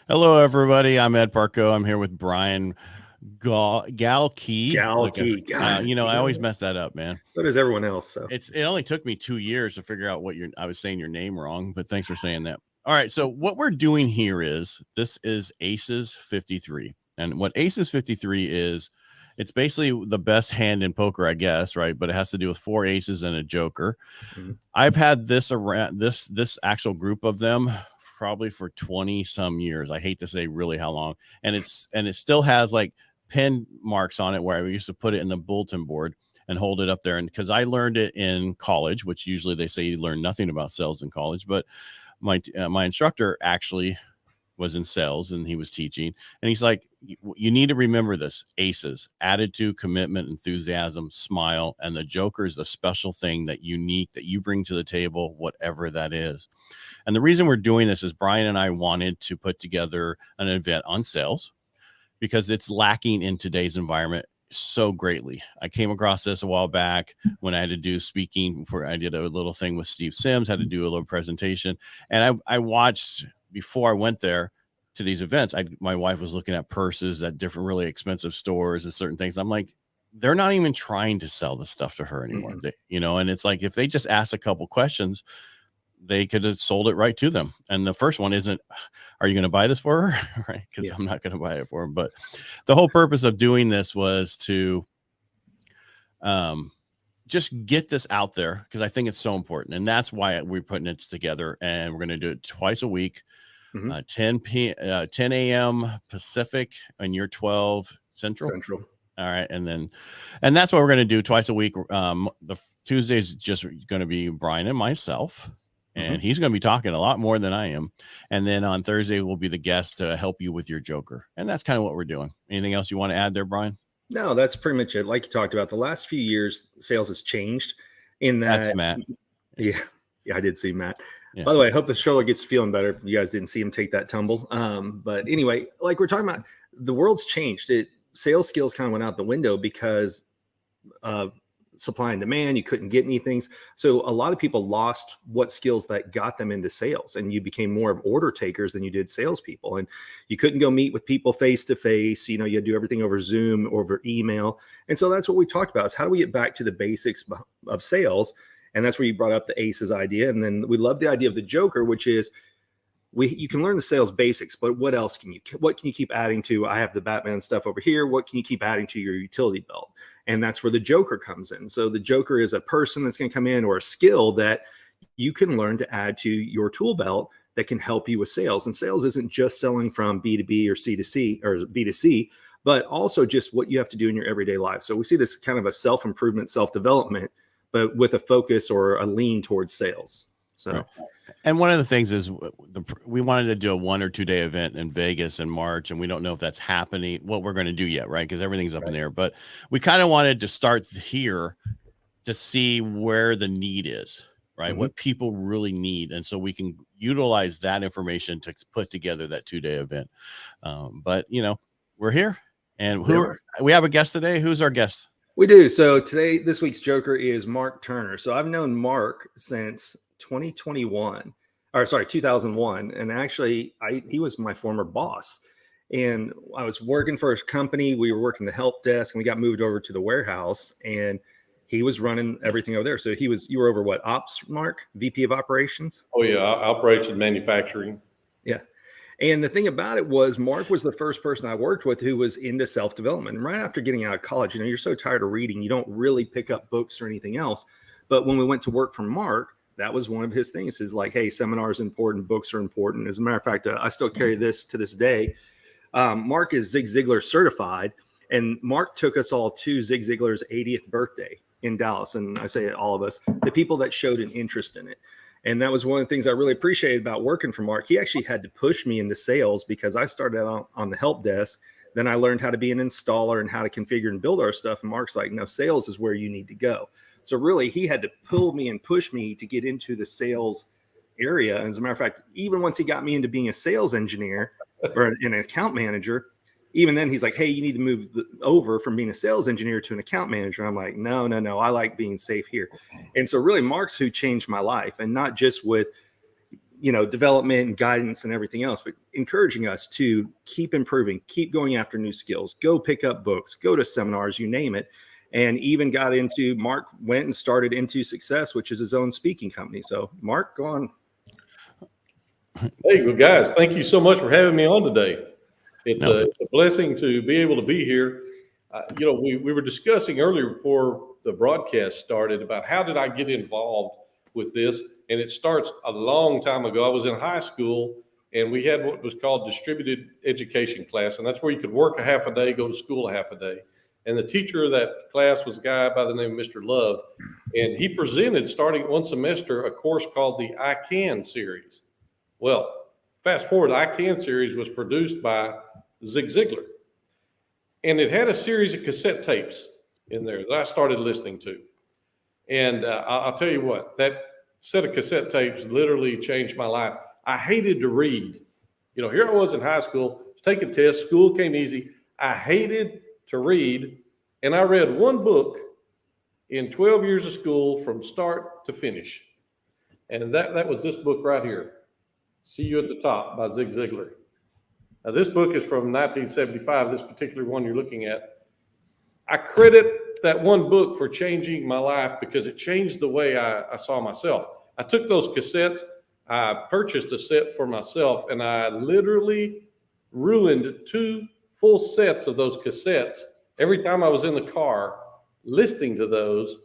Hello, everybody. I'm Ed Parcaut. I'm here with Brian Galke. Look, Galke. God, I always mess that up, man. so does everyone else. So It only took me 2 years to figure out I was saying your name wrong, but thanks for saying that. All right. So what we're doing here this is Aces 53. And what Aces 53 is, it's basically the best hand in poker, I guess, right? But it has to do with 4 aces and a joker. I've had this around this actual group of them probably for 20 some years. I hate to say really how long. And it still has like pin marks on it where I used to put it in the bulletin board and hold it up there. And because I learned it in college, which usually they say you learn nothing about sales in college, but my instructor actually was in sales and he was teaching, and he's like, you need to remember this: aces, attitude, commitment, enthusiasm, smile, and the joker is a special thing that unique that you bring to the table, whatever that is. And the reason we're doing this is Brian and I wanted to put together an event on sales because it's lacking in today's environment so greatly. I came across this a while back when I had to do speaking for, I did a little thing with Steve Sims, had to do a little presentation. And I watched before I went there to these events, my wife was looking at purses at different really expensive stores and certain things. I'm like, they're not even trying to sell the stuff to her anymore. And it's like, if they just ask a couple questions, they could have sold it right to them. And the first one isn't, are you going to buy this for her? Right. Because I'm not going to buy it for him. But the whole purpose of doing this was to just get this out there, because I think it's so important. And that's why we're putting it together. And we're going to do it twice a week, 10 a.m. Pacific, and you're 12 Central. All right. And that's what we're going to do twice a week. The Tuesday is just going to be Brian and myself. And he's going to be talking a lot more than I am. And then on Thursday will be the guest to help you with your joker. And that's kind of what we're doing. Anything else you want to add there, Brian? No, that's pretty much it. Like you talked about, the last few years, sales has changed in that. That's Matt. Yeah, I did see Matt. Yeah. By the way, I hope the stroller gets feeling better. If you guys didn't see him take that tumble. But anyway, like we're talking about, the world's changed. Sales skills kind of went out the window because supply and demand. You couldn't get anything. So a lot of people lost what skills that got them into sales, and you became more of order takers than you did salespeople. And you couldn't go meet with people face to face. You had to do everything over Zoom or over email. And so that's what we talked about, is how do we get back to the basics of sales? And that's where you brought up the ACEs idea. And then we love the idea of the joker, which is you can learn the sales basics, but what else can you keep adding to? I have the Batman stuff over here. What can you keep adding to your utility belt? And that's where the joker comes in. So the joker is a person that's going to come in, or a skill that you can learn to add to your tool belt that can help you with sales. And sales isn't just selling from B2B or C2C or B2C, but also just what you have to do in your everyday life. So we see this kind of a self-improvement, self-development, but with a focus or a lean towards sales. So, right. And one of the things is we wanted to do a 1 or 2 day event in Vegas in March, and we don't know if that's happening, what we're going to do yet, right? Because everything's up in the air. But we kind of wanted to start here to see where the need is, right? What people really need. And so we can utilize that information to put together that 2 day event. But, we're here. And we have a guest today. Who's our guest? We do. So this week's joker is Mark Turner. So I've known Mark since 2001. And actually he was my former boss, and I was working for his company. We were working the help desk, and we got moved over to the warehouse, and he was running everything over there. So you were over what, ops, Mark? VP of operations? Oh yeah, operation manufacturing. Yeah. And the thing about it was, Mark was the first person I worked with who was into self-development. And right after getting out of college, you're so tired of reading, you don't really pick up books or anything else. But when we went to work for Mark, that was one of his things, is like, hey, seminars are important, books are important. As a matter of fact, I still carry this to this day. Mark is Zig Ziglar certified, and Mark took us all to Zig Ziglar's 80th birthday in Dallas. And I say all of us, the people that showed an interest in it. And that was one of the things I really appreciated about working for Mark. He actually had to push me into sales, because I started out on the help desk. Then I learned how to be an installer and how to configure and build our stuff. And Mark's like, no, sales is where you need to go. So really, he had to pull me and push me to get into the sales area. And as a matter of fact, even once he got me into being a sales engineer or an account manager, even then he's like, hey, you need to move over from being a sales engineer to an account manager. I'm like, no, I like being safe here. And so really, Mark's who changed my life, and not just with development and guidance and everything else, but encouraging us to keep improving, keep going after new skills, go pick up books, go to seminars, you name it. And even Mark went and started N2SUCCESS, which is his own speaking company. So Mark, go on. Hey, well, guys, thank you so much for having me on today. It's a blessing to be able to be here. We were discussing earlier before the broadcast started about how did I get involved with this? And it starts a long time ago. I was in high school and we had what was called distributed education class. And that's where you could work a half a day, go to school a half a day. And the teacher of that class was a guy by the name of Mr. Love. And he presented, starting one semester, a course called the I Can series. Well, fast forward, the I Can series was produced by Zig Ziglar. And it had a series of cassette tapes in there that I started listening to. And I'll tell you what, that set of cassette tapes literally changed my life. I hated to read. Here I was in high school, taking tests, school came easy. I hated to read, and I read one book in 12 years of school from start to finish. And that was this book right here, See You at the Top by Zig Ziglar. Now, this book is from 1975, this particular one you're looking at. I credit that one book for changing my life because it changed the way I saw myself. I took those cassettes, I purchased a set for myself, and I literally ruined 2 full sets of those cassettes every time I was in the car, listening to those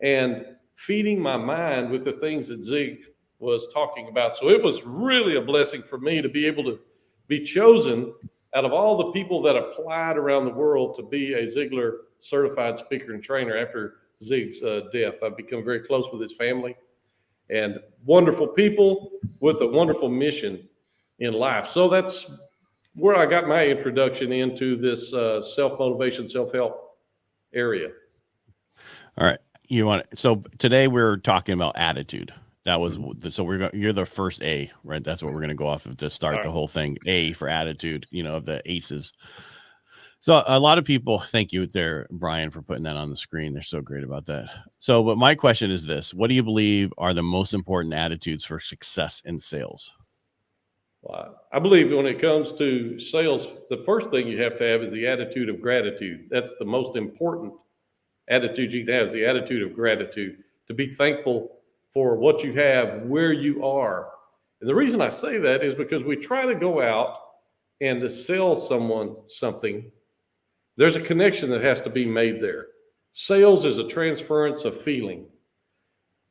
and feeding my mind with the things that Zig was talking about. So it was really a blessing for me to be able to be chosen out of all the people that applied around the world to be a Ziglar certified speaker and trainer after Zig's death. I've become very close with his family and wonderful people with a wonderful mission in life. So that's where I got my introduction into this self-motivation, self-help area. All right. So today we're talking about attitude. That was, so you're the first A, right? That's what we're going to go off of to start the whole thing. A for attitude, of the ACEs. So a lot of people, thank you there, Brian, for putting that on the screen. They're so great about that. So, but my question is this: what do you believe are the most important attitudes for success in sales? Well, I believe when it comes to sales, the first thing you have to have is the attitude of gratitude. That's the most important attitude you can have, is the attitude of gratitude, to be thankful for what you have, where you are. And the reason I say that is because we try to go out and to sell someone something. There's a connection that has to be made there. Sales is a transference of feeling.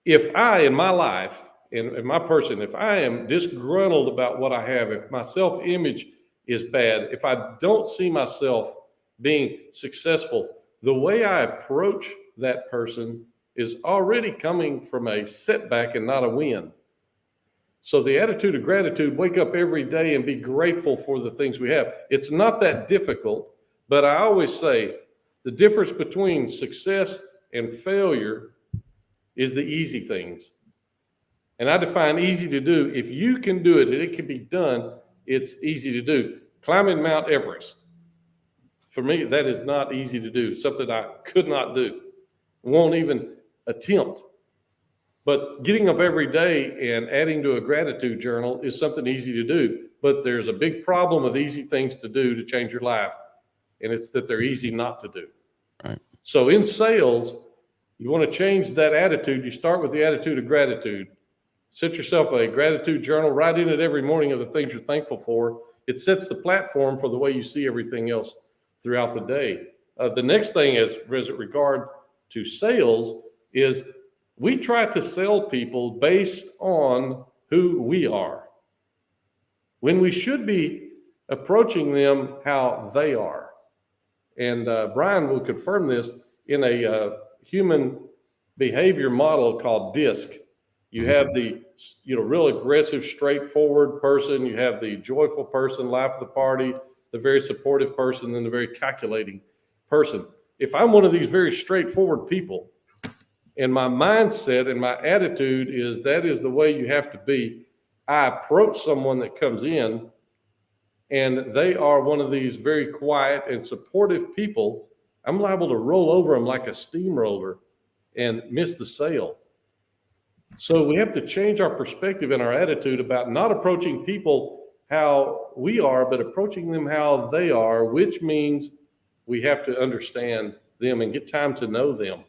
If I, in my life, in my person, if I am disgruntled about what I have, if my self-image is bad, if I don't see myself being successful, the way I approach that person is already coming from a setback and not a win. So the attitude of gratitude, wake up every day and be grateful for the things we have. It's not that difficult, but I always say the difference between success and failure is the easy things. And I define easy to do. If you can do it and it can be done, it's easy to do. Climbing Mount Everest, for me, that is not easy to do. Something I could not do, won't even attempt. But getting up every day and adding to a gratitude journal is something easy to do. But there's a big problem with easy things to do to change your life, and it's that they're easy not to do. Right. So in sales, you want to change that attitude. You start with the attitude of gratitude. Set yourself a gratitude journal, write in it every morning of the things you're thankful for. It sets the platform for the way you see everything else throughout the day. The next thing as it regard to sales is we try to sell people based on who we are, when we should be approaching them how they are. And Brian will confirm this in a human behavior model called DISC. You have the real aggressive, straightforward person. You have the joyful person, life of the party, the very supportive person, and the very calculating person. If I'm one of these very straightforward people, and my mindset and my attitude is that is the way you have to be, I approach someone that comes in and they are one of these very quiet and supportive people, I'm liable to roll over them like a steamroller and miss the sale. So we have to change our perspective and our attitude about not approaching people how we are, but approaching them how they are, which means we have to understand them and get time to know them.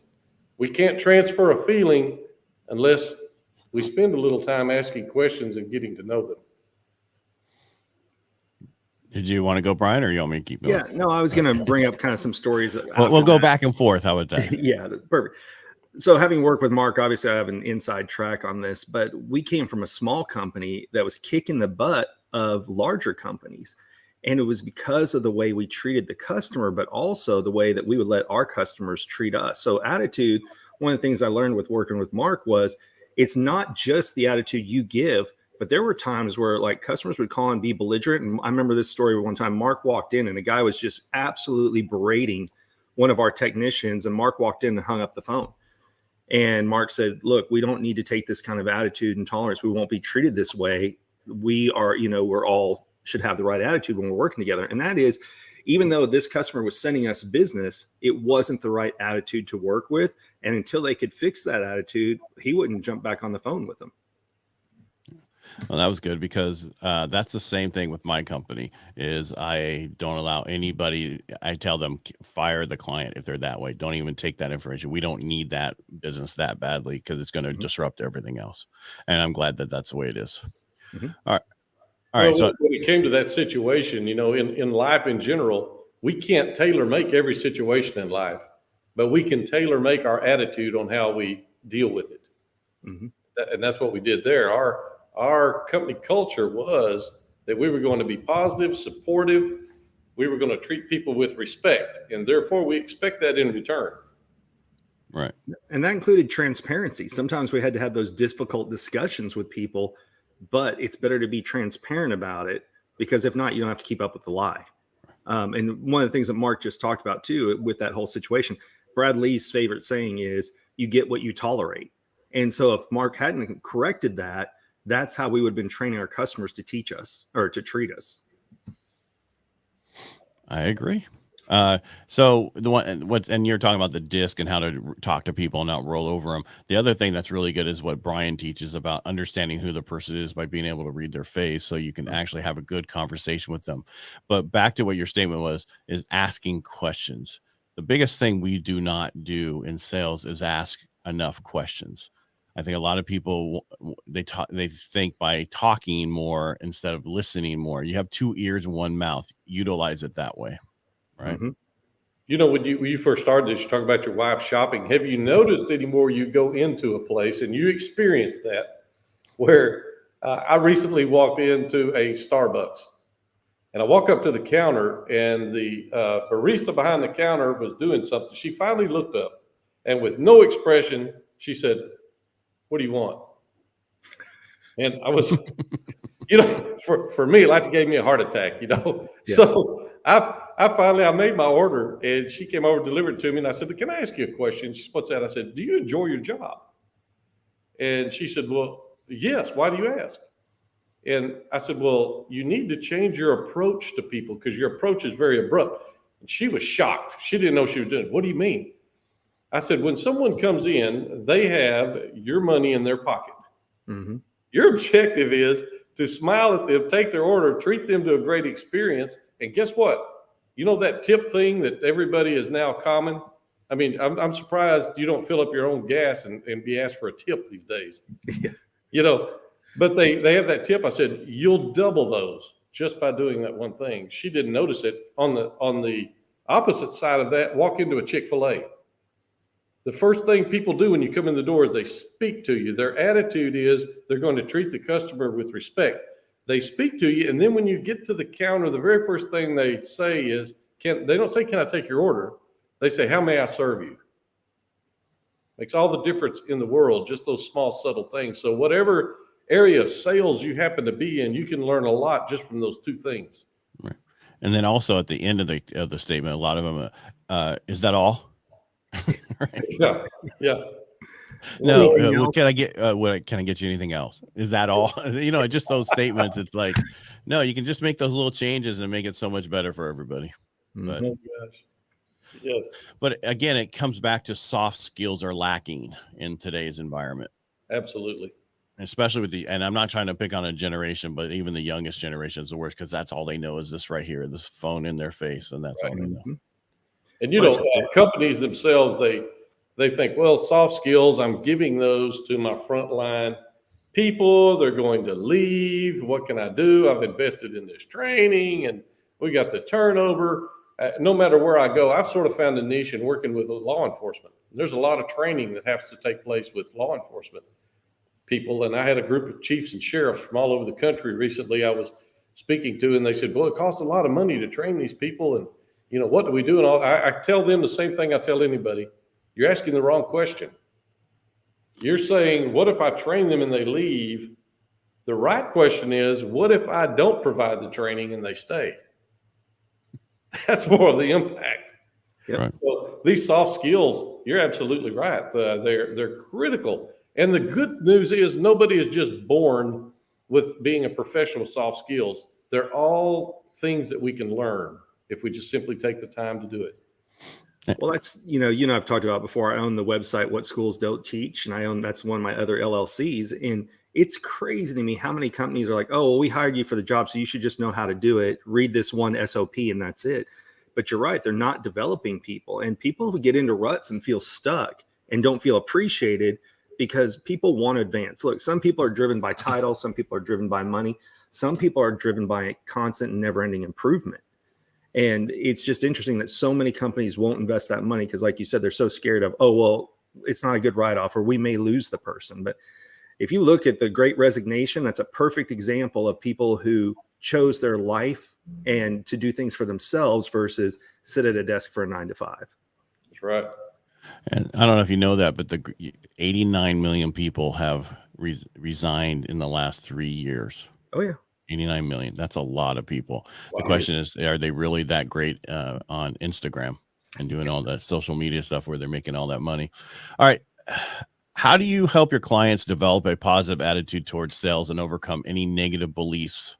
We can't transfer a feeling unless we spend a little time asking questions and getting to know them. Did you want to go, Brian, or you want me to keep going? Yeah, no, I was going to bring up kind of some stories. We'll go back and forth. How about that? Yeah, perfect. So having worked with Mark, obviously I have an inside track on this, but we came from a small company that was kicking the butt of larger companies. And it was because of the way we treated the customer, but also the way that we would let our customers treat us. So attitude, one of the things I learned with working with Mark was it's not just the attitude you give, but there were times where like customers would call and be belligerent. And I remember this story one time. Mark walked in and the guy was just absolutely berating one of our technicians. And Mark walked in and hung up the phone. And Mark said, look, we don't need to take this kind of attitude and tolerance. We won't be treated this way. We are, we're all should have the right attitude when we're working together. And that is, even though this customer was sending us business, it wasn't the right attitude to work with. And until they could fix that attitude, he wouldn't jump back on the phone with them. Well, that was good because that's the same thing with my company is I don't allow anybody. I tell them fire the client if they're that way. Don't even take that information. We don't need that business that badly because it's going to disrupt everything else. And I'm glad that that's the way it is. All right. All right. So when it came to that situation, in life in general, we can't tailor make every situation in life, but we can tailor make our attitude on how we deal with it. And that's what we did there. Our company culture was that we were going to be positive, supportive. We were going to treat people with respect, and therefore we expect that in return. Right. And that included transparency. Sometimes we had to have those difficult discussions with people, but it's better to be transparent about it because if not, you don't have to keep up with the lie. And one of the things that Mark just talked about too, with that whole situation, Brad Lee's favorite saying is you get what you tolerate. And so if Mark hadn't corrected that, that's how we would have been training our customers to teach us or to treat us. I agree. So and you're talking about the disc and how to talk to people and not roll over them. The other thing that's really good is what Brian teaches about understanding who the person is by being able to read their face so you can actually have a good conversation with them. But back to what your statement is asking questions. The biggest thing we do not do in sales is ask enough questions. I think a lot of people, they think by talking more instead of listening more. You have 2 ears and 1 mouth. Utilize it that way. Right. When you first started this, you talk about your wife shopping. Have you noticed anymore you go into a place and you experience that where I recently walked into a Starbucks and I walk up to the counter and the barista behind the counter was doing something. She finally looked up and with no expression, she said, "What do you want?" And I was, for me, like it gave me a heart attack, Yeah. So I made my order and she came over, delivered it to me. And I said, "Can I ask you a question?" She said, "What's that?" I said, "Do you enjoy your job?" And she said, "Well, yes. Why do you ask?" And I said, "Well, you need to change your approach to people because your approach is very abrupt." And she was shocked. She didn't know she was doing it. "What do you mean?" I said, "When someone comes in, they have your money in their pocket. Your objective is to smile at them, take their order, treat them to a great experience. And guess what? That tip thing that everybody is now common. I mean, I'm surprised you don't fill up your own gas and be asked for a tip these days. But they have that tip. I said, "You'll double those just by doing that one thing." She didn't notice it. On the opposite side of that, walk into a Chick-fil-A. The first thing people do when you come in the door is they speak to you. Their attitude is they're going to treat the customer with respect. They speak to you, and then when you get to the counter, the very first thing they say is, they don't say, "Can I take your order?" They say, "How may I serve you?" Makes all the difference in the world, just those small, subtle things. So whatever area of sales you happen to be in, you can learn a lot just from those 2 things. Right. And then also at the end of the statement, a lot of them, is that all? Right. Yeah. No, can I get you anything else? Is that all? Just those statements. It's like, no, you can just make those little changes and make it so much better for everybody. But, oh gosh. Yes. But again, it comes back to soft skills are lacking in today's environment. Absolutely. Especially with and I'm not trying to pick on a generation, but even the youngest generation is the worst, because that's all they know is this right here, this phone in their face, and that's all they know. And companies themselves, they think, well, soft skills, I'm giving those to my frontline people. They're going to leave. What can I do? I've invested in this training, and we got the turnover. No matter where I go, I've sort of found a niche in working with law enforcement. There's a lot of training that has to take place with law enforcement people. And I had a group of chiefs and sheriffs from all over the country recently I was speaking to, and they said, well, it costs a lot of money to train these people. And, what do we do? And I tell them the same thing I tell anybody. You're asking the wrong question. You're saying, what if I train them and they leave? The right question is, what if I don't provide the training and they stay? That's more of the impact. Yep. Right. So these soft skills, you're absolutely right. They're critical. And the good news is nobody is just born with being a professional soft skills. They're all things that we can learn if we just simply take the time to do it. Well, that's, I've talked about before, I own the website, What Schools Don't Teach. And that's one of my other LLCs. And it's crazy to me how many companies are like, oh, well, we hired you for the job, so you should just know how to do it. Read this one SOP and that's it. But you're right. They're not developing people, and people who get into ruts and feel stuck and don't feel appreciated because people want to advance. Look, some people are driven by title. Some people are driven by money. Some people are driven by constant and never ending improvement. And it's just interesting that so many companies won't invest that money because, like you said, they're so scared of, oh, well, it's not a good write-off, or we may lose the person. But if you look at the Great Resignation, that's a perfect example of people who chose their life and to do things for themselves versus sit at a desk for a 9 to 5. That's right. And I don't know if you know that, but the 89 million people have resigned in the last 3 years. Oh, yeah. 89 million. That's a lot of people. Wow. The question is, are they really that great on Instagram and doing all that social media stuff where they're making all that money? All right. How do you help your clients develop a positive attitude towards sales and overcome any negative beliefs?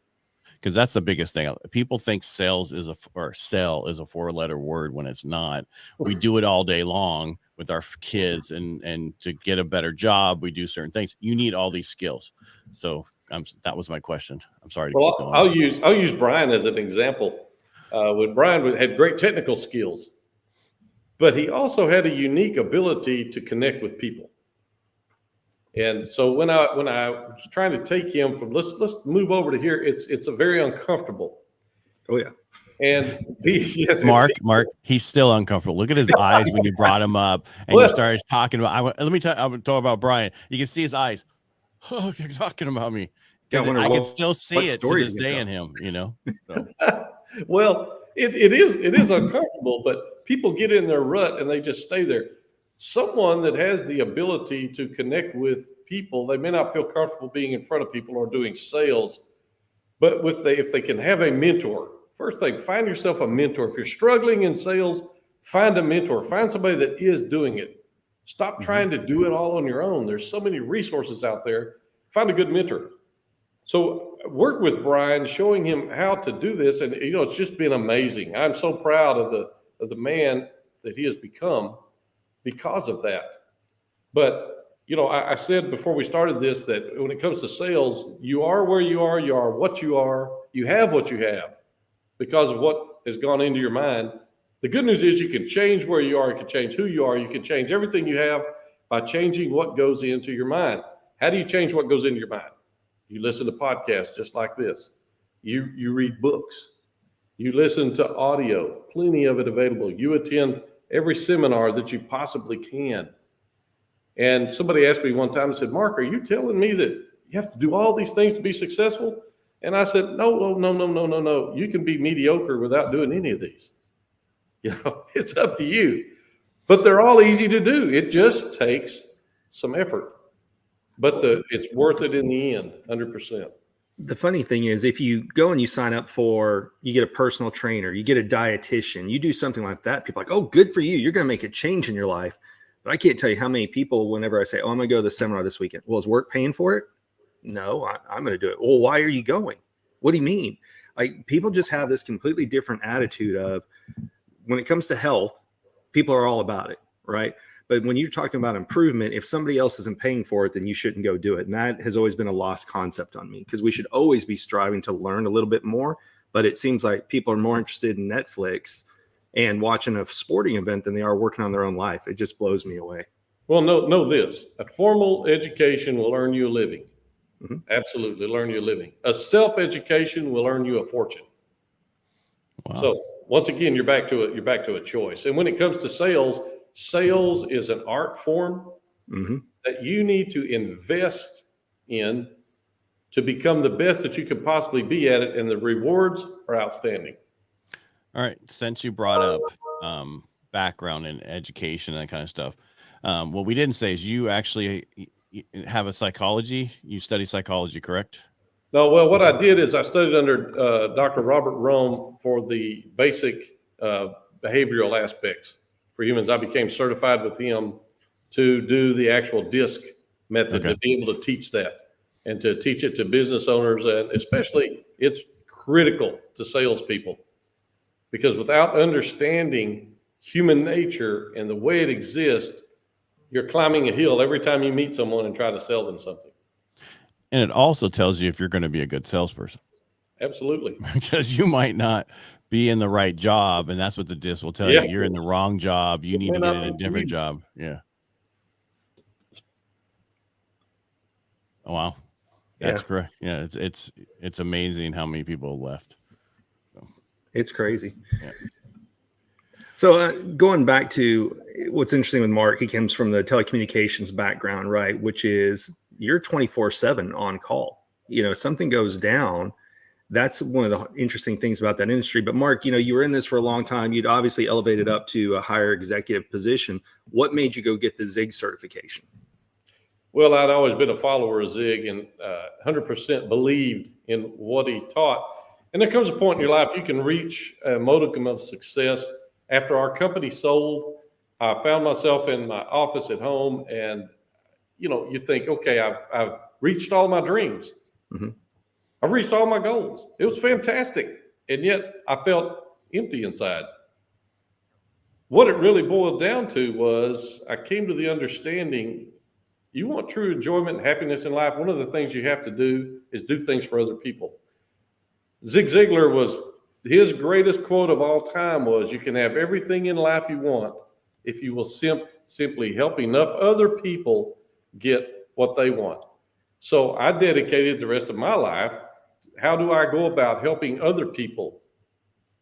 Because that's the biggest thing. People think sell is a 4-letter word when it's not. We do it all day long with our kids, and to get a better job, we do certain things. You need all these skills. So that was my question. I'm sorry to keep going. I'll use Brian as an example. When Brian had great technical skills, but he also had a unique ability to connect with people. And so when I was trying to take him from let's move over to here, it's a very uncomfortable. Oh yeah. And Mark, he's still uncomfortable. Look at his eyes when you brought him up and you started talking about. Let me tell you, I'm talking about Brian. You can see his eyes. Oh, they're talking about me. I can still see it to this day in him. So. Well, it is uncomfortable, but people get in their rut and they just stay there. Someone that has the ability to connect with people, they may not feel comfortable being in front of people or doing sales, but if they can have a mentor, first thing, find yourself a mentor. If you're struggling in sales, find a mentor, find somebody that is doing it. Stop trying to do it all on your own. There's so many resources out there. Find a good mentor. So work with Brian, showing him how to do this. And, it's just been amazing. I'm so proud of the man that he has become because of that. But, I said before we started this, that when it comes to sales, you are where you are what you are, you have what you have because of what has gone into your mind. The good news is you can change where you are, you can change who you are, you can change everything you have by changing what goes into your mind. How do you change what goes into your mind? You listen to podcasts just like this. You read books. You listen to audio, plenty of it available. You attend every seminar that you possibly can. And somebody asked me one time and said, Mark, are you telling me that you have to do all these things to be successful? And I said, no. You can be mediocre without doing any of these. It's up to you. But they're all easy to do. It just takes some effort. But it's worth it in the end, 100%. The funny thing is, if you go and you sign up you get a personal trainer, you get a dietitian, you do something like that, people are like, oh, good for you. You're going to make a change in your life. But I can't tell you how many people, whenever I say, oh, I'm going to go to the seminar this weekend. Well, is work paying for it? No, I'm going to do it. Well, why are you going? What do you mean? Like, people just have this completely different attitude of when it comes to health, people are all about it, right? But when you're talking about improvement, if somebody else isn't paying for it, then you shouldn't go do it. And that has always been a lost concept on me, because we should always be striving to learn a little bit more. But it seems like people are more interested in Netflix and watching a sporting event than they are working on their own life. It just blows me away. Well, know this: a formal education will earn you a living. Mm-hmm. Absolutely, learn you a living. A self-education will earn you a fortune. Wow. So once again, you're back to a choice. And when it comes to sales, sales is an art form Mm-hmm. that you need to invest in to become the best that you could possibly be at it, and the rewards are outstanding. All right. Since you brought up background in education and that kind of stuff, what we didn't say is you actually have a psychology. You study psychology, correct? No, well, what I did is I studied under Dr. Robert Rome for the basic behavioral aspects for humans. I became certified with him to do the actual DISC method, to be able to teach that and to teach it to business owners. And especially, it's critical to salespeople, because without understanding human nature and the way it exists, you're climbing a hill every time you meet someone and try to sell them something. And it also tells you if you're going to be a good salesperson. Absolutely. Because you might not be in the right job, and that's what the DISC will tell you. You're in the wrong job. You need to get in a different job. Yeah. Oh, wow. That's correct. Yeah, it's amazing how many people left. So it's crazy. Yeah. So going back to what's interesting with Mark, he comes from the telecommunications background, right? Which is you're 24/7 on call. Something goes down. That's one of the interesting things about that industry. But Mark, you were in this for a long time. You'd obviously elevated up to a higher executive position. What made you go get the Zig certification? Well, I'd always been a follower of Zig and 100% believed in what he taught. And there comes a point in your life you can reach a modicum of success. After our company sold, I found myself in my office at home, and you think, okay, I've reached all my dreams. Mm-hmm. I've reached all my goals. It was fantastic. And yet I felt empty inside. What it really boiled down to was I came to the understanding, you want true enjoyment and happiness in life, one of the things you have to do is do things for other people. Zig Ziglar his greatest quote of all time was, you can have everything in life you want if you will simply help enough other people get what they want. So I dedicated the rest of my life. How do I go about helping other people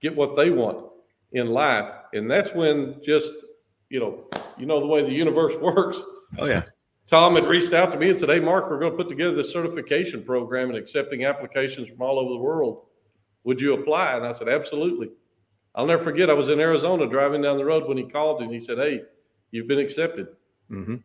get what they want in life? And that's when just, the way the universe works. Oh, yeah. Tom had reached out to me and said, hey, Mark, we're going to put together this certification program and accepting applications from all over the world. Would you apply? And I said, absolutely. I'll never forget, I was in Arizona driving down the road when he called and he said, hey, you've been accepted. Mm-hmm. It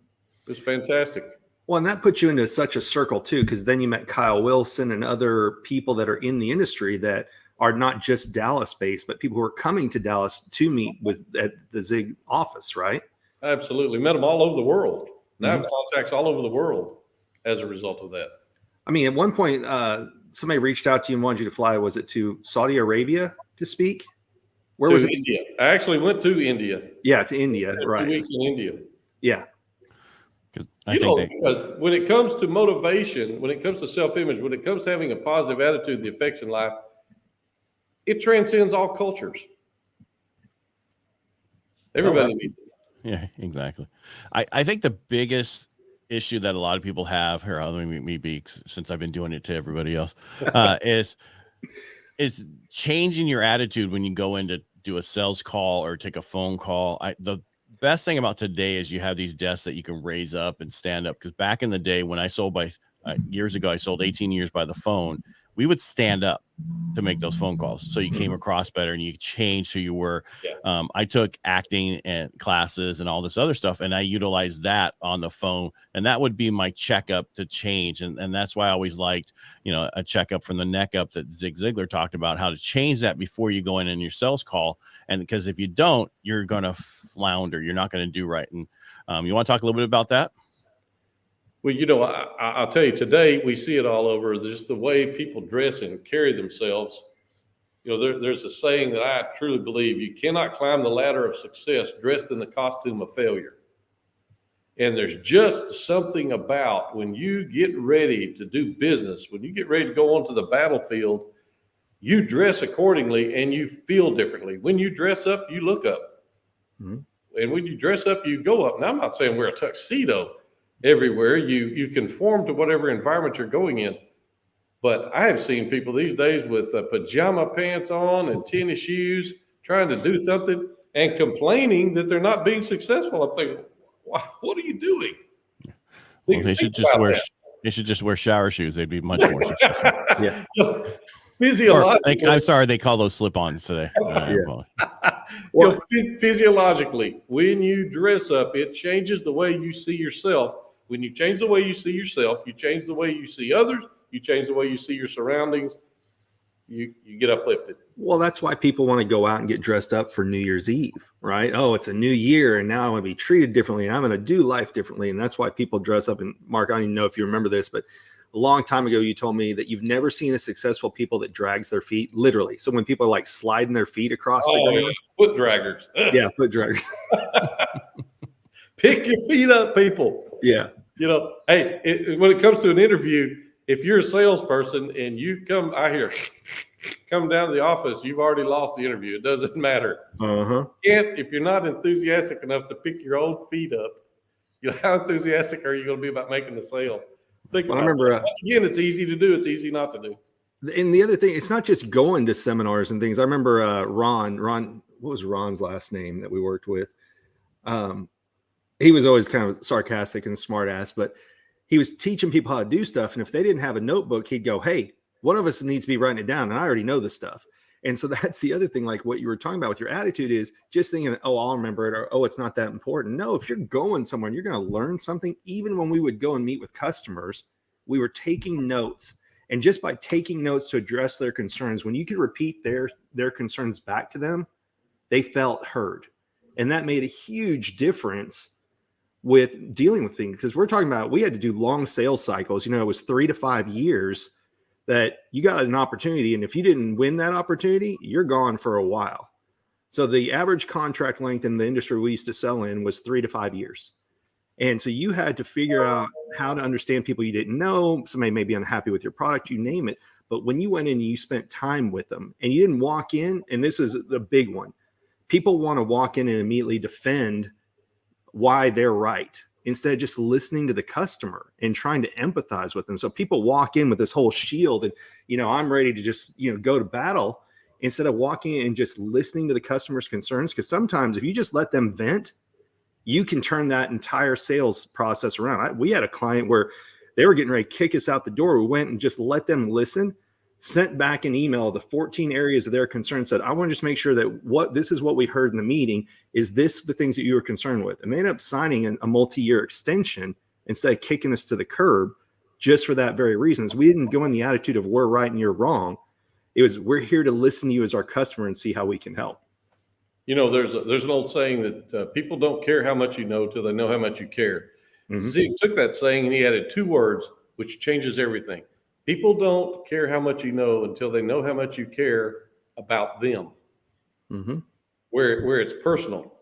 was fantastic. Well, and that puts you into such a circle too, because then you met Kyle Wilson and other people that are in the industry that are not just Dallas based, but people who are coming to Dallas to meet at the Zig office, right? Absolutely. Met them all over the world. Now I have contacts all over the world as a result of that. I mean, at one point, somebody reached out to you and wanted you to fly. Was it to Saudi Arabia to speak? Where was it? India. I actually went to India. Yeah, to India. Right. 2 weeks in India. Yeah. Because when it comes to motivation, when it comes to self-image, when it comes to having a positive attitude, the effects in life, it transcends all cultures. Everybody needs it. Yeah, exactly. I think the biggest issue that a lot of people have here, let me be, since I've been doing it to everybody else, is changing your attitude when you go in to do a sales call or take a phone call. The best thing about today is you have these desks that you can raise up and stand up. Because back in the day when I sold years ago, I sold 18 years by the phone. We would stand up to make those phone calls. So you came across better and you changed who you were. Yeah. I took acting and classes and all this other stuff, and I utilized that on the phone. And that would be my checkup to change. And that's why I always liked, a checkup from the neck up that Zig Ziglar talked about, how to change that before you go in your sales call. And because if you don't, you're going to flounder. You're not going to do right. And you want to talk a little bit about that? Well, I'll tell you, today we see it all over. Just the way people dress and carry themselves. There's a saying that I truly believe: you cannot climb the ladder of success dressed in the costume of failure. And there's just something about when you get ready to do business, when you get ready to go onto the battlefield, you dress accordingly and you feel differently. When you dress up, you look up. Mm-hmm. And when you dress up, you go up. Now, I'm not saying wear a tuxedo everywhere. You conform to whatever environment you're going in. But I have seen people these days with pajama pants on and tennis shoes trying to do something and complaining that they're not being successful. I'm thinking, wow, what are you doing? Well, they should just wear shower shoes. They'd be much more successful. Yeah. So, physiologically, I'm sorry, they call those slip-ons today. Well, physiologically, when you dress up, it changes the way you see yourself. When you change the way you see yourself, you change the way you see others, you change the way you see your surroundings, you get uplifted. Well, that's why people want to go out and get dressed up for New Year's Eve, right? Oh, it's a new year, and now I want to be treated differently, and I'm going to do life differently. And that's why people dress up. And Mark, I don't even know if you remember this, but a long time ago, you told me that you've never seen a successful people that drags their feet, literally. So when people are like sliding their feet across the ground. Yeah. Foot draggers. Yeah, foot draggers. Pick your feet up, people. Yeah. You know, hey, when it comes to an interview, if you're a salesperson and you come down to the office, you've already lost the interview. It doesn't matter. If you're not enthusiastic enough to pick your own feet up, you know, how enthusiastic are you going to be about making the sale? I remember again, it's easy to do. It's easy not to do. And the other thing, it's not just going to seminars and things. I remember Ron, what was Ron's last name that we worked with? He was always kind of sarcastic and smart ass, but he was teaching people how to do stuff. And if they didn't have a notebook, he'd go, hey, one of us needs to be writing it down. And I already know this stuff. And so that's the other thing, like what you were talking about with your attitude is just thinking, oh, I'll remember it, or, oh, it's not that important. No, if you're going somewhere and you're going to learn something, even when we would go and meet with customers, we were taking notes. And just by taking notes to address their concerns, when you could repeat their concerns back to them, they felt heard. And that made a huge difference with dealing with things. Because we're talking about, we had to do long sales cycles. You know, it was 3 to 5 years that you got an opportunity. And if you didn't win that opportunity, you're gone for a while. So the average contract length in the industry we used to sell in was 3 to 5 years. And so you had to figure out how to understand people you didn't know. Somebody may be unhappy with your product, you name it. But when you went in and you spent time with them and you didn't walk in, and this is the big one, people want to walk in and immediately defend why they're right, instead of just listening to the customer and trying to empathize with them. So people walk in with this whole shield and, you know, I'm ready to just, you know, go to battle instead of walking in and just listening to the customer's concerns. Because sometimes if you just let them vent, you can turn that entire sales process around. We had a client where they were getting ready to kick us out the door. We went and just let them listen, sent back an email of the 14 areas of their concern, said, I want to just make sure that this is what we heard in the meeting. Is this the things that you were concerned with? And they ended up signing a multi-year extension instead of kicking us to the curb just for that very reason. We didn't go in the attitude of we're right and you're wrong. It was, we're here to listen to you as our customer and see how we can help. You know, there's an old saying that people don't care how much you know till they know how much you care. Mm-hmm. Zig took that saying and he added 2 words, which changes everything. People don't care how much you know until they know how much you care about them, where it's personal.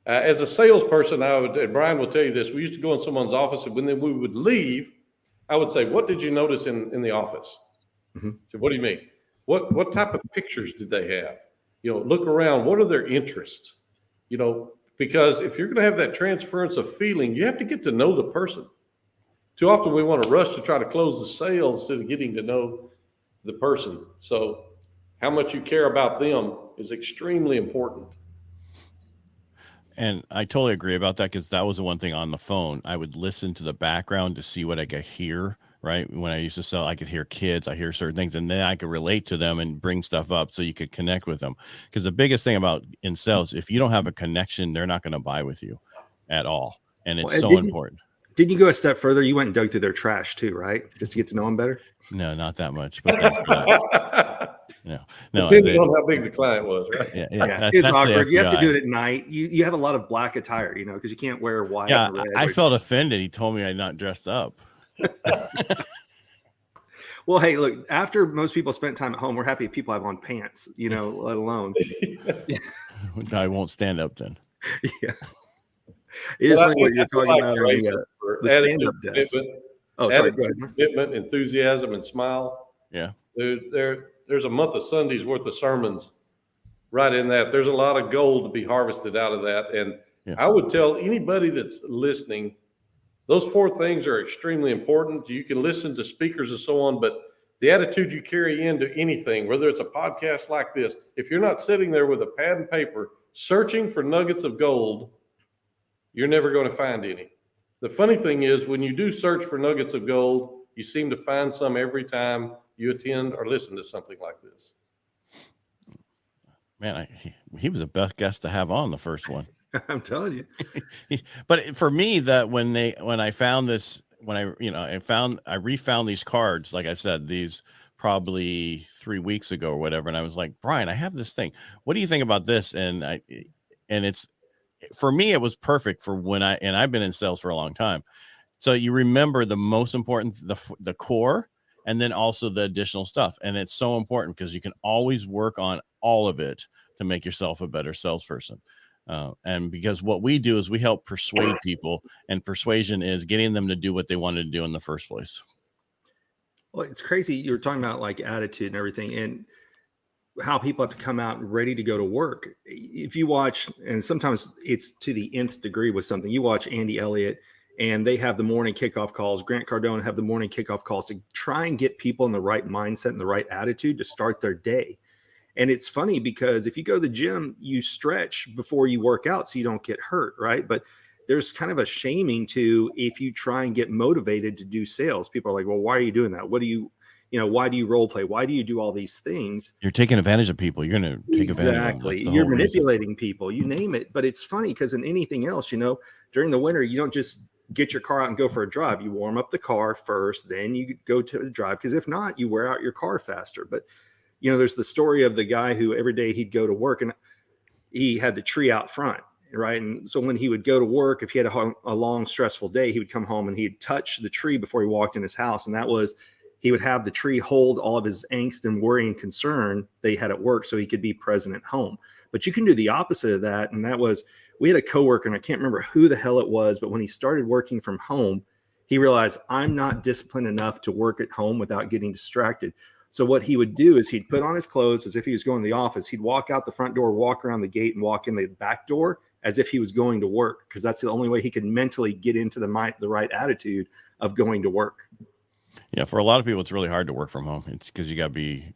As a salesperson, and Brian will tell you this, we used to go in someone's office, and when we would leave, I would say, what did you notice in the office? So what do you mean? What type of pictures did they have? You know, look around. What are their interests? You know, because if you're going to have that transference of feeling, you have to get to know the person. Too often we want to rush to try to close the sale instead of getting to know the person. So how much you care about them is extremely important. And I totally agree about that, because that was the one thing on the phone. I would listen to the background to see what I could hear, right? When I used to sell, I could hear kids, I hear certain things, and then I could relate to them and bring stuff up so you could connect with them. Because the biggest thing about in sales, if you don't have a connection, they're not going to buy with you at all. And it's so important. Didn't you go a step further? You went and dug through their trash too, right? Just to get to know them better? No, not that much. But thanks for that. No. Depending on how big the client was, right? Yeah. It's awkward. You have to do it at night. You have a lot of black attire, you know, because you can't wear white. Yeah, I felt offended. He told me I'd not dressed up. Well, hey, look, after most people spent time at home, we're happy people have on pants, you know, let alone. I won't stand up then. Yeah. It is But funny what you're talking about on the stand-up desk. Oh, sorry. Go ahead. Commitment, enthusiasm, and smile. Yeah. There's a month of Sundays worth of sermons right in that. There's a lot of gold to be harvested out of that. And I would tell anybody that's listening, those 4 things are extremely important. You can listen to speakers and so on, but the attitude you carry into anything, whether it's a podcast like this, if you're not sitting there with a pad and paper searching for nuggets of gold, you're never going to find any. The funny thing is, when you do search for nuggets of gold, you seem to find some every time you attend or listen to something like this. Man, he was the best guest to have on the first one. I'm telling you. But for me, that when I found this, I refound these cards, like I said, these probably 3 weeks ago or whatever. And I was like, Brian, I have this thing. What do you think about this? And it's, for me, it was perfect for when I've been in sales for a long time. So you remember the most important, the core, and then also the additional stuff. And it's so important because you can always work on all of it to make yourself a better salesperson. And because what we do is we help persuade people, and persuasion is getting them to do what they wanted to do in the first place. Well, it's crazy. You were talking about like attitude and everything, and how people have to come out ready to go to work. If you watch, and sometimes it's to the nth degree with something, you watch Andy Elliott and they have the morning kickoff calls, Grant Cardone have the morning kickoff calls to try and get people in the right mindset and the right attitude to start their day. And it's funny because if you go to the gym, you stretch before you work out so you don't get hurt, right? But there's kind of a shaming to if you try and get motivated to do sales. People are like, well, why are you doing that? What do you, why do you role play? Why do you do all these things? You're taking advantage of people. You're going to take advantage of them. Exactly. You're manipulating people, you name it. But it's funny because in anything else, during the winter, you don't just get your car out and go for a drive. You warm up the car first, then you go to the drive. Because if not, you wear out your car faster. But there's the story of the guy who every day he'd go to work and he had the tree out front, right? And so when he would go to work, if he had a long, stressful day, he would come home and he'd touch the tree before he walked in his house. And that was, he would have the tree hold all of his angst and worry and concern that he had at work so he could be present at home. But you can do the opposite of that. And that was, we had a coworker, and I can't remember who the hell it was, but when he started working from home, he realized I'm not disciplined enough to work at home without getting distracted. So what he would do is he'd put on his clothes as if he was going to the office. He'd walk out the front door, walk around the gate, and walk in the back door as if he was going to work, because that's the only way he could mentally get into the right attitude of going to work. Yeah, for a lot of people, it's really hard to work from home. It's because you got to be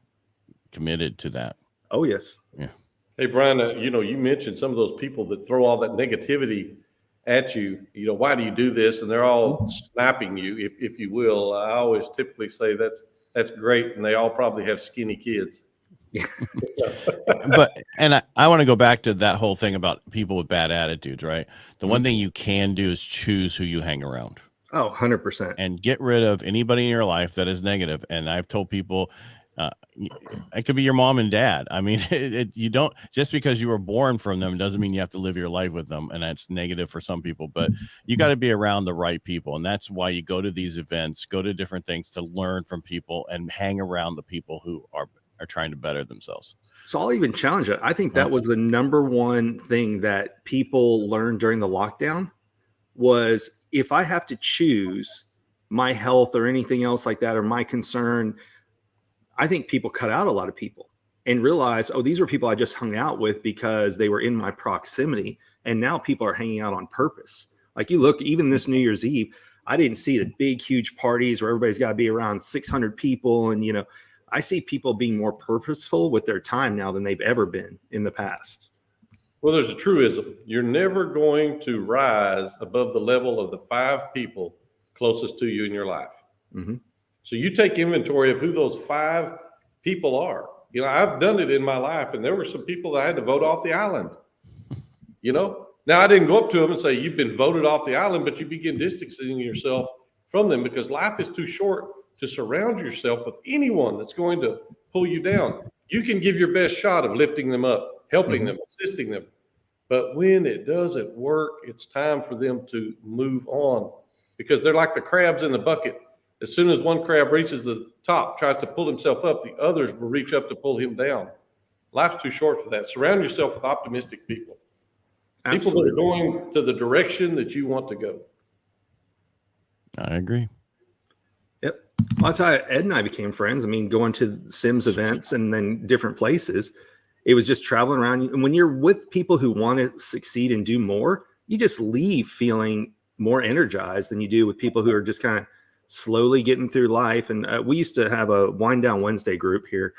committed to that. Oh, yes. Yeah. Hey, Brian, you mentioned some of those people that throw all that negativity at you. Why do you do this? And they're all snapping you, if you will. I always typically say that's great. And they all probably have skinny kids. And I want to go back to that whole thing about people with bad attitudes, right? The one thing you can do is choose who you hang around. Oh, 100%. And get rid of anybody in your life that is negative. And I've told people, it could be your mom and dad. I mean, you don't, just because you were born from them doesn't mean you have to live your life with them. And that's negative for some people, but you got to be around the right people. And that's why you go to these events, go to different things to learn from people and hang around the people who are trying to better themselves. So I'll even challenge it. I think that was the number one thing that people learned during the lockdown was, if I have to choose my health or anything else like that, or my concern, I think people cut out a lot of people and realize, oh, these were people I just hung out with because they were in my proximity. And now people are hanging out on purpose. Like you look, even this New Year's Eve, I didn't see the big, huge parties where everybody's got to be around 600 people. And, I see people being more purposeful with their time now than they've ever been in the past. Well, there's a truism. You're never going to rise above the level of the 5 people closest to you in your life. Mm-hmm. So you take inventory of who those 5 people are. I've done it in my life, and there were some people that I had to vote off the island. Now I didn't go up to them and say, you've been voted off the island, but you begin distancing yourself from them, because life is too short to surround yourself with anyone that's going to pull you down. You can give your best shot of lifting them up, helping them, assisting them. But when it doesn't work, it's time for them to move on, because they're like the crabs in the bucket. As soon as one crab reaches the top, tries to pull himself up, the others will reach up to pull him down. Life's too short for that. Surround yourself with optimistic people. People that are going to the direction that you want to go. I agree. Yep. Well, that's how Ed and I became friends. I mean, going to Sims events and then different places. It was just traveling around. And when you're with people who want to succeed and do more, you just leave feeling more energized than you do with people who are just kind of slowly getting through life. And we used to have a Wind Down Wednesday group here.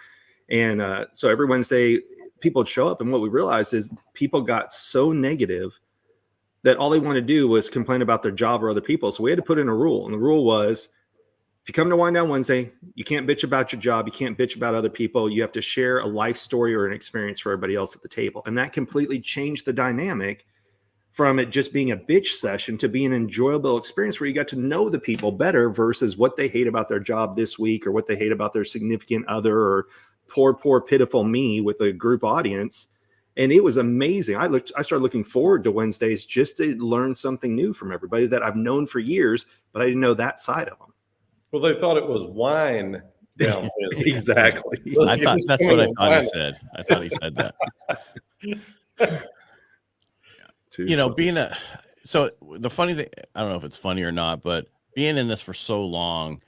And so every Wednesday, people would show up. And what we realized is people got so negative that all they wanted to do was complain about their job or other people. So we had to put in a rule. And the rule was, if you come to Wind Down Wednesday, you can't bitch about your job. You can't bitch about other people. You have to share a life story or an experience for everybody else at the table. And that completely changed the dynamic from it just being a bitch session to being an enjoyable experience where you got to know the people better versus what they hate about their job this week or what they hate about their significant other or poor, pitiful me with a group audience. And it was amazing. I started looking forward to Wednesdays just to learn something new from everybody that I've known for years, but I didn't know that side of them. Well, they thought it was wine down there. Exactly. I thought that's what I thought he said. I thought he said that. You know, so the funny thing, I don't know if it's funny or not, but being in this for so long,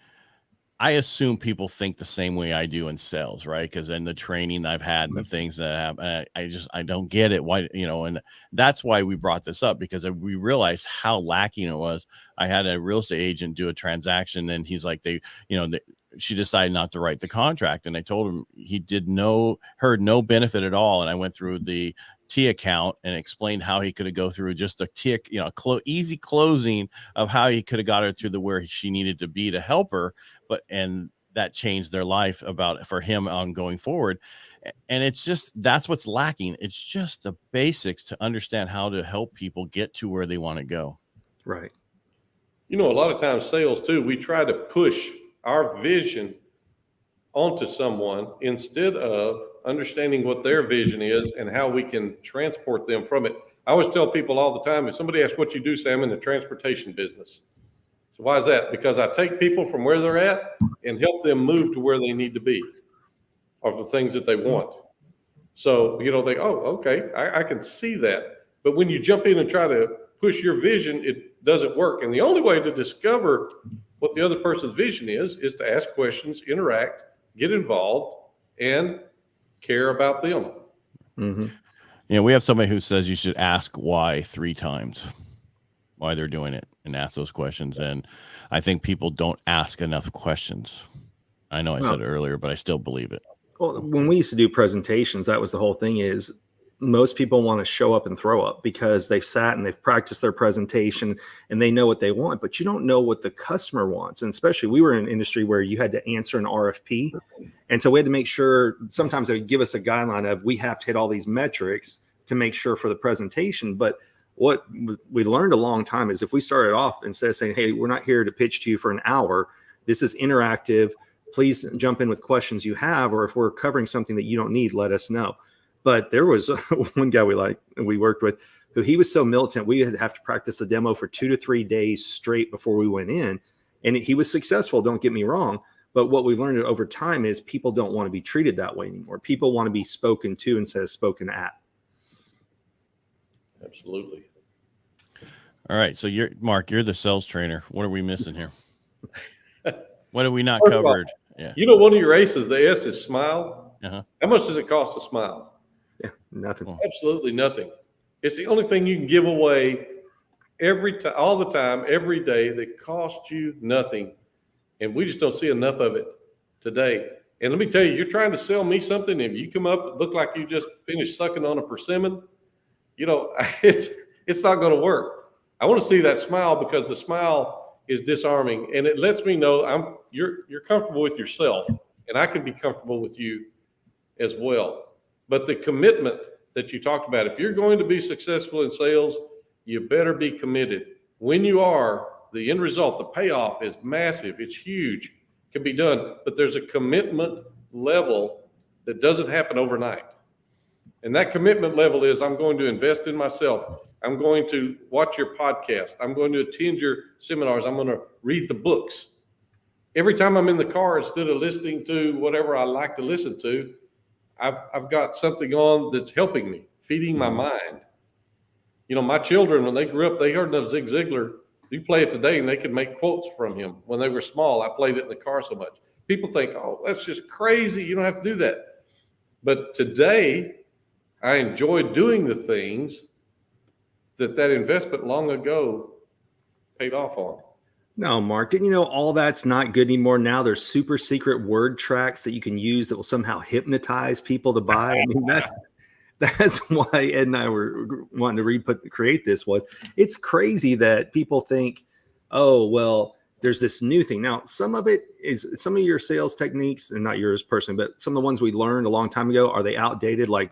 I assume people think the same way I do in sales, right? Because in the training I've had and the things that happen, I don't get it. Why, you know, and that's why we brought this up, because we realized how lacking it was. I had a real estate agent do a transaction and he's like, she decided not to write the contract. And I told him he heard no benefit at all. And I went through the T account and explained how he could have go through just a tick, easy closing of how he could have got her to where she needed to be to help her. And that changed their life for him on going forward. And it's just, that's what's lacking. It's just the basics to understand how to help people get to where they want to go. Right. A lot of times sales too, we try to push our vision onto someone instead of understanding what their vision is and how we can transport them from it. I always tell people all the time, if somebody asks what you do, say I'm in the transportation business. So why is that? Because I take people from where they're at and help them move to where they need to be or the things that they want. So, they okay, I can see that. But when you jump in and try to push your vision, it doesn't work. And the only way to discover what the other person's vision is to ask questions, interact, get involved, and care about them. Mm-hmm. We have somebody who says you should ask why 3 times, why they're doing it, and ask those questions. And I think people don't ask enough questions. I know I said it earlier, but I still believe it. Well, when we used to do presentations, that was the whole thing is most people want to show up and throw up because they've sat and they've practiced their presentation and they know what they want, but you don't know what the customer wants. And especially we were in an industry where you had to answer an RFP. And so we had to make sure sometimes they would give us a guideline of we have to hit all these metrics to make sure for the presentation. But what we learned a long time is if we started off instead of saying, hey, we're not here to pitch to you for an hour, this is interactive. Please jump in with questions you have, or if we're covering something that you don't need, let us know. But there was one guy we worked with who he was so militant, we had to have to practice the demo for 2 to 3 days straight before we went in. And he was successful, don't get me wrong. But what we've learned over time is people don't want to be treated that way anymore. People want to be spoken to instead of spoken at. Absolutely. All right. So Mark, you're the sales trainer. What are we missing here? What have we not covered? Yeah. One of your aces, the S is smile. Uh-huh. How much does it cost to smile? Yeah, nothing. Absolutely nothing. It's the only thing you can give away all the time, every day that costs you nothing. And we just don't see enough of it today. And let me tell you, you're trying to sell me something. If you come up, look like you just finished sucking on a persimmon, it's not going to work. I want to see that smile because the smile is disarming and it lets me know you're comfortable with yourself and I can be comfortable with you as well. But the commitment that you talked about, if you're going to be successful in sales, you better be committed. When you are, the end result, the payoff is massive. It's huge. It can be done, but there's a commitment level that doesn't happen overnight. And that commitment level is I'm going to invest in myself. I'm going to watch your podcast. I'm going to attend your seminars. I'm going to read the books. Every time I'm in the car, instead of listening to whatever I like to listen to, I've got something on that's helping me, feeding my mind. My children, when they grew up, they heard of Zig Ziglar. You play it today and they can make quotes from him. When they were small, I played it in the car so much. People think, oh, that's just crazy. You don't have to do that. But today, I enjoy doing the things that investment long ago paid off on. No, Mark, didn't you know all that's not good anymore? Now there's super secret word tracks that you can use that will somehow hypnotize people to buy. I mean, that's why Ed and I were wanting to create this. It's crazy that people think, oh, well, there's this new thing. Now, some of your sales techniques, and not yours personally, but some of the ones we learned a long time ago, are they outdated? Like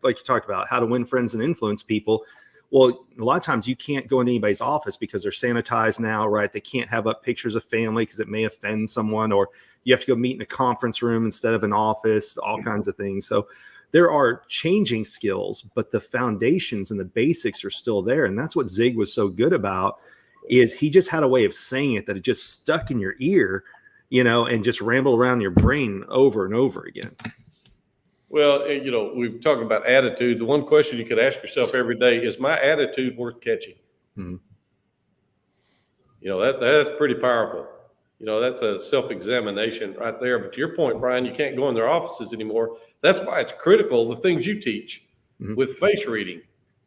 you talked about, how to win friends and influence people. Well, a lot of times you can't go into anybody's office because they're sanitized now, right? They can't have up pictures of family because it may offend someone, or you have to go meet in a conference room instead of an office, all kinds of things. So there are changing skills, but the foundations and the basics are still there. And that's what Zig was so good about, is he just had a way of saying it that it just stuck in your ear, and just rambled around your brain over and over again. Well, we've talked about attitude. The one question you could ask yourself every day is, my attitude worth catching? Mm-hmm. That's pretty powerful. That's a self-examination right there. But to your point, Brian, you can't go in their offices anymore. That's why it's critical, the things you teach with face reading.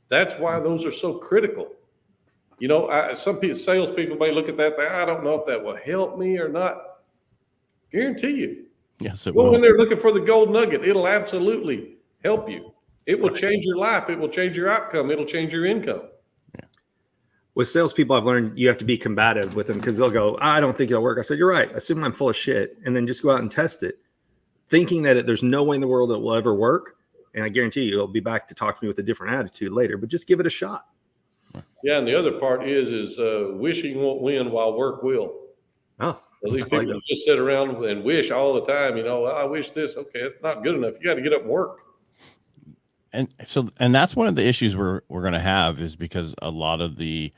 That's why those are so critical. Some salespeople may look at that, I don't know if that will help me or not. Guarantee you. Yes, it will. will. When they're looking for the gold nugget, it'll absolutely help you. It will change your life. It will change your outcome. It'll change your income. Yeah. With salespeople, I've learned you have to be combative with them, because they'll go, I don't think it'll work. I said, you're right. Assume I'm full of shit, and then just go out and test it, thinking that there's no way in the world it will ever work. And I guarantee you, you'll be back to talk to me with a different attitude later, but just give it a shot. Yeah. And the other part is wishing won't win while work will. Oh. These people just sit around and wish all the time, I wish this. Okay, it's not good enough. You got to get up and work. And that's one of the issues we're going to have, is because a lot of a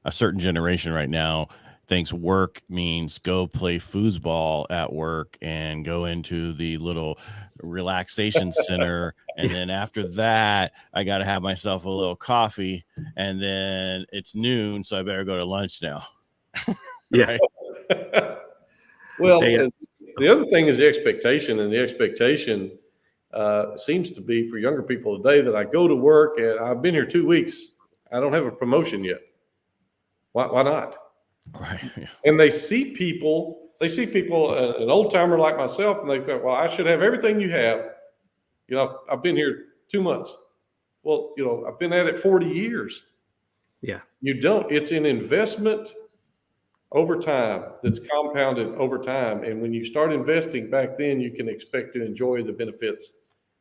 certain generation right now thinks work means go play foosball at work and go into the little relaxation center. And then after that, I got to have myself a little coffee, and then it's noon, so I better go to lunch now. Yeah. Well, the other thing is the expectation, and the expectation seems to be for younger people today that I go to work and I've been here 2 weeks. I don't have a promotion yet. Why not? Right. Yeah. And they see people, an old timer like myself, and they think, well, I should have everything you have. I've been here 2 months. Well, I've been at it 40 years. Yeah. You don't. It's an investment over time that's compounded over time. And when you start investing back then, you can expect to enjoy the benefits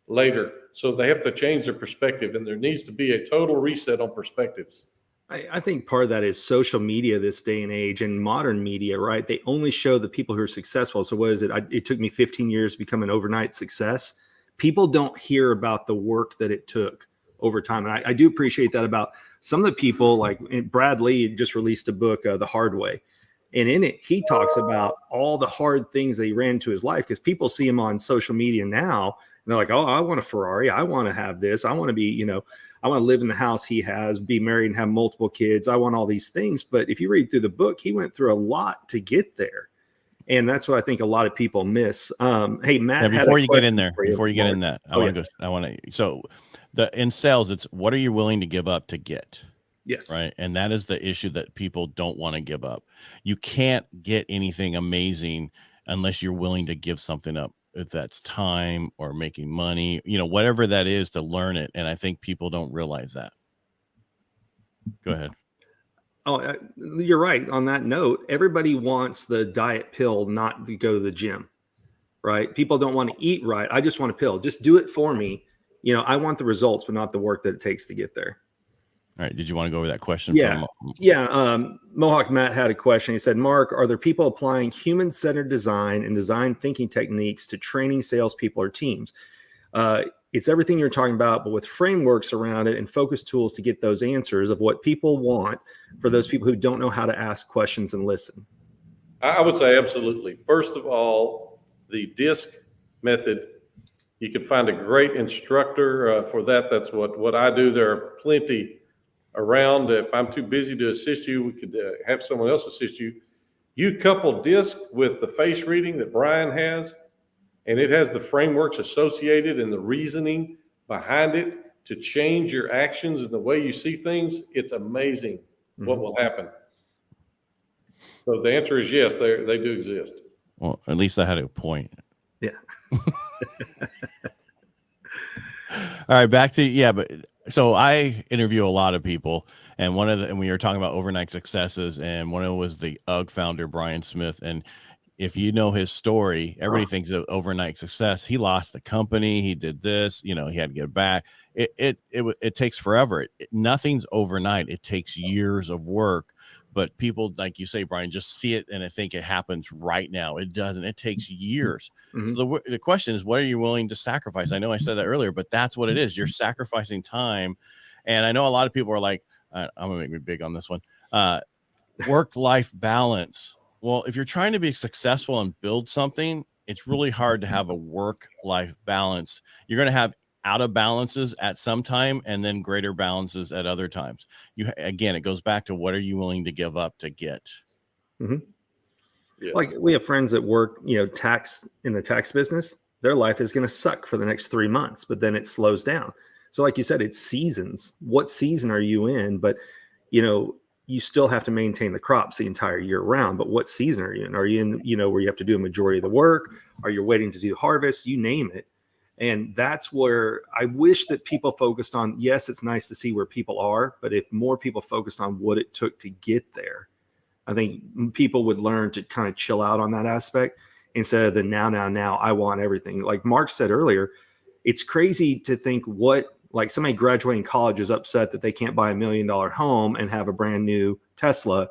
later. So they have to change their perspective, and there needs to be a total reset on perspectives. I think part of that is social media this day and age, and modern media, right? They only show the people who are successful. So what is it? It took me 15 years to become an overnight success. People don't hear about the work that it took over time. And I do appreciate that about some of the people, like Brad Lee just released a book, The Hard Way. And in it, he talks about all the hard things that he ran into his life, because people see him on social media now, and they're like, oh, I want a Ferrari. I want to have this. I want to be, I want to live in the house he has, be married and have multiple kids. I want all these things. But if you read through the book, he went through a lot to get there. And that's what I think a lot of people miss. Hey, Matt, before you get in there, so in sales, it's what are you willing to give up to get? Yes. Right. And that is the issue that people don't want to give up. You can't get anything amazing unless you're willing to give something up, if that's time or making money, whatever that is, to learn it. And I think people don't realize that. Go ahead. Oh, you're right. On that note, everybody wants the diet pill, not to go to the gym, right? People don't want to eat right. I just want a pill. Just do it for me. I want the results, but not the work that it takes to get there. All right. Did you want to go over that question? Yeah. Mohawk Matt had a question. He said, Mark, are there people applying human-centered design and design thinking techniques to training salespeople or teams? It's everything you're talking about, but with frameworks around it and focus tools to get those answers of what people want for those people who don't know how to ask questions and listen. I would say absolutely. First of all, the DISC method, you can find a great instructor for that. That's what I do. There are plenty around. If I'm too busy to assist you, we could have someone else assist you. You couple DISC with the face reading that Brian has, and it has the frameworks associated and the reasoning behind it to change your actions and the way you see things. It's amazing what will happen. So the answer is yes, they do exist. Well, at least I had a point. Yeah. All right, back to but so I interview a lot of people, and and we were talking about overnight successes, and one of them was the UGG founder Brian Smith. And if you know his story, everybody thinks of overnight success. He lost the company, he did this, he had to get back. It takes forever. Nothing's overnight. It takes years of work. But people, like you say, Brian, just see it and I think it happens right now. It doesn't. It takes years. So the question is, what are you willing to sacrifice? I know I said that earlier, but that's what it is. You're sacrificing time. And I know a lot of people are like, I'm going to make me big on this one. Work-life balance. Well, if you're trying to be successful and build something, it's really hard to have a work-life balance. You're going to have out of balances at some time and then greater balances at other times. Again, it goes back to what are you willing to give up to get? Yeah. Like we have friends that work, tax in the tax business. Their life is going to suck for the next 3 months, but then it slows down. So like you said, it's seasons. What season are you in? But, you still have to maintain the crops the entire year round. But what season are you in? Are you in, where you have to do a majority of the work? Are you waiting to do harvest? You name it. And that's where I wish that people focused on, yes, it's nice to see where people are, but if more people focused on what it took to get there, I think people would learn to kind of chill out on that aspect instead of the now, I want everything. Like Mark said earlier, it's crazy to think like somebody graduating college is upset that they can't buy $1 million home and have a brand new Tesla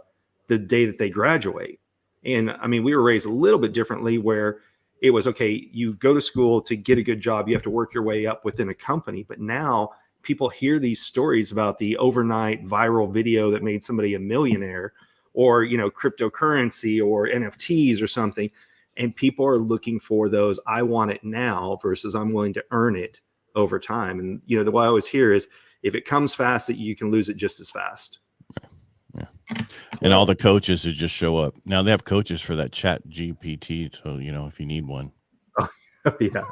the day that they graduate. And I mean, we were raised a little bit differently where it was, okay, you go to school to get a good job. You have to work your way up within a company. But now people hear these stories about the overnight viral video that made somebody a millionaire or, cryptocurrency or NFTs or something. And people are looking for those, I want it now versus I'm willing to earn it over time. And, what I always hear is if it comes fast, that you can lose it just as fast. Yeah. And all the coaches who just show up now, they have coaches for that chat GPT. So, if you need one. Oh, yeah.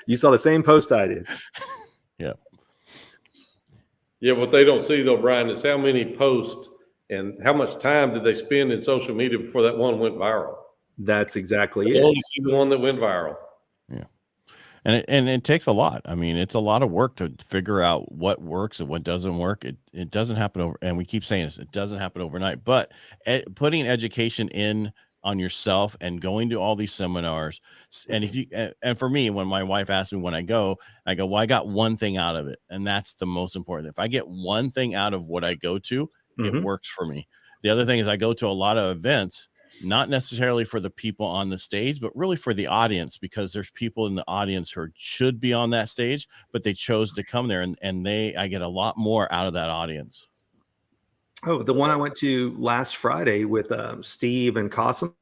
You saw the same post I did. Yeah. Yeah. What they don't see though, Brian, is how many posts and how much time did they spend in social media before that one went viral? That's exactly it. They only see the one that went viral. Yeah. And it takes a lot. I mean, it's a lot of work to figure out what works and what doesn't work. It doesn't happen and we keep saying this, it doesn't happen overnight, but putting education in on yourself and going to all these seminars. And and for me, when my wife asks me when I go, well, I got one thing out of it. And that's the most important. If I get one thing out of what I go to, it works for me. The other thing is I go to a lot of events, not necessarily for the people on the stage, but really for the audience, because there's people in the audience who should be on that stage, but they chose to come there and I get a lot more out of that audience. Oh, the one I went to last Friday with Steve and Cossum.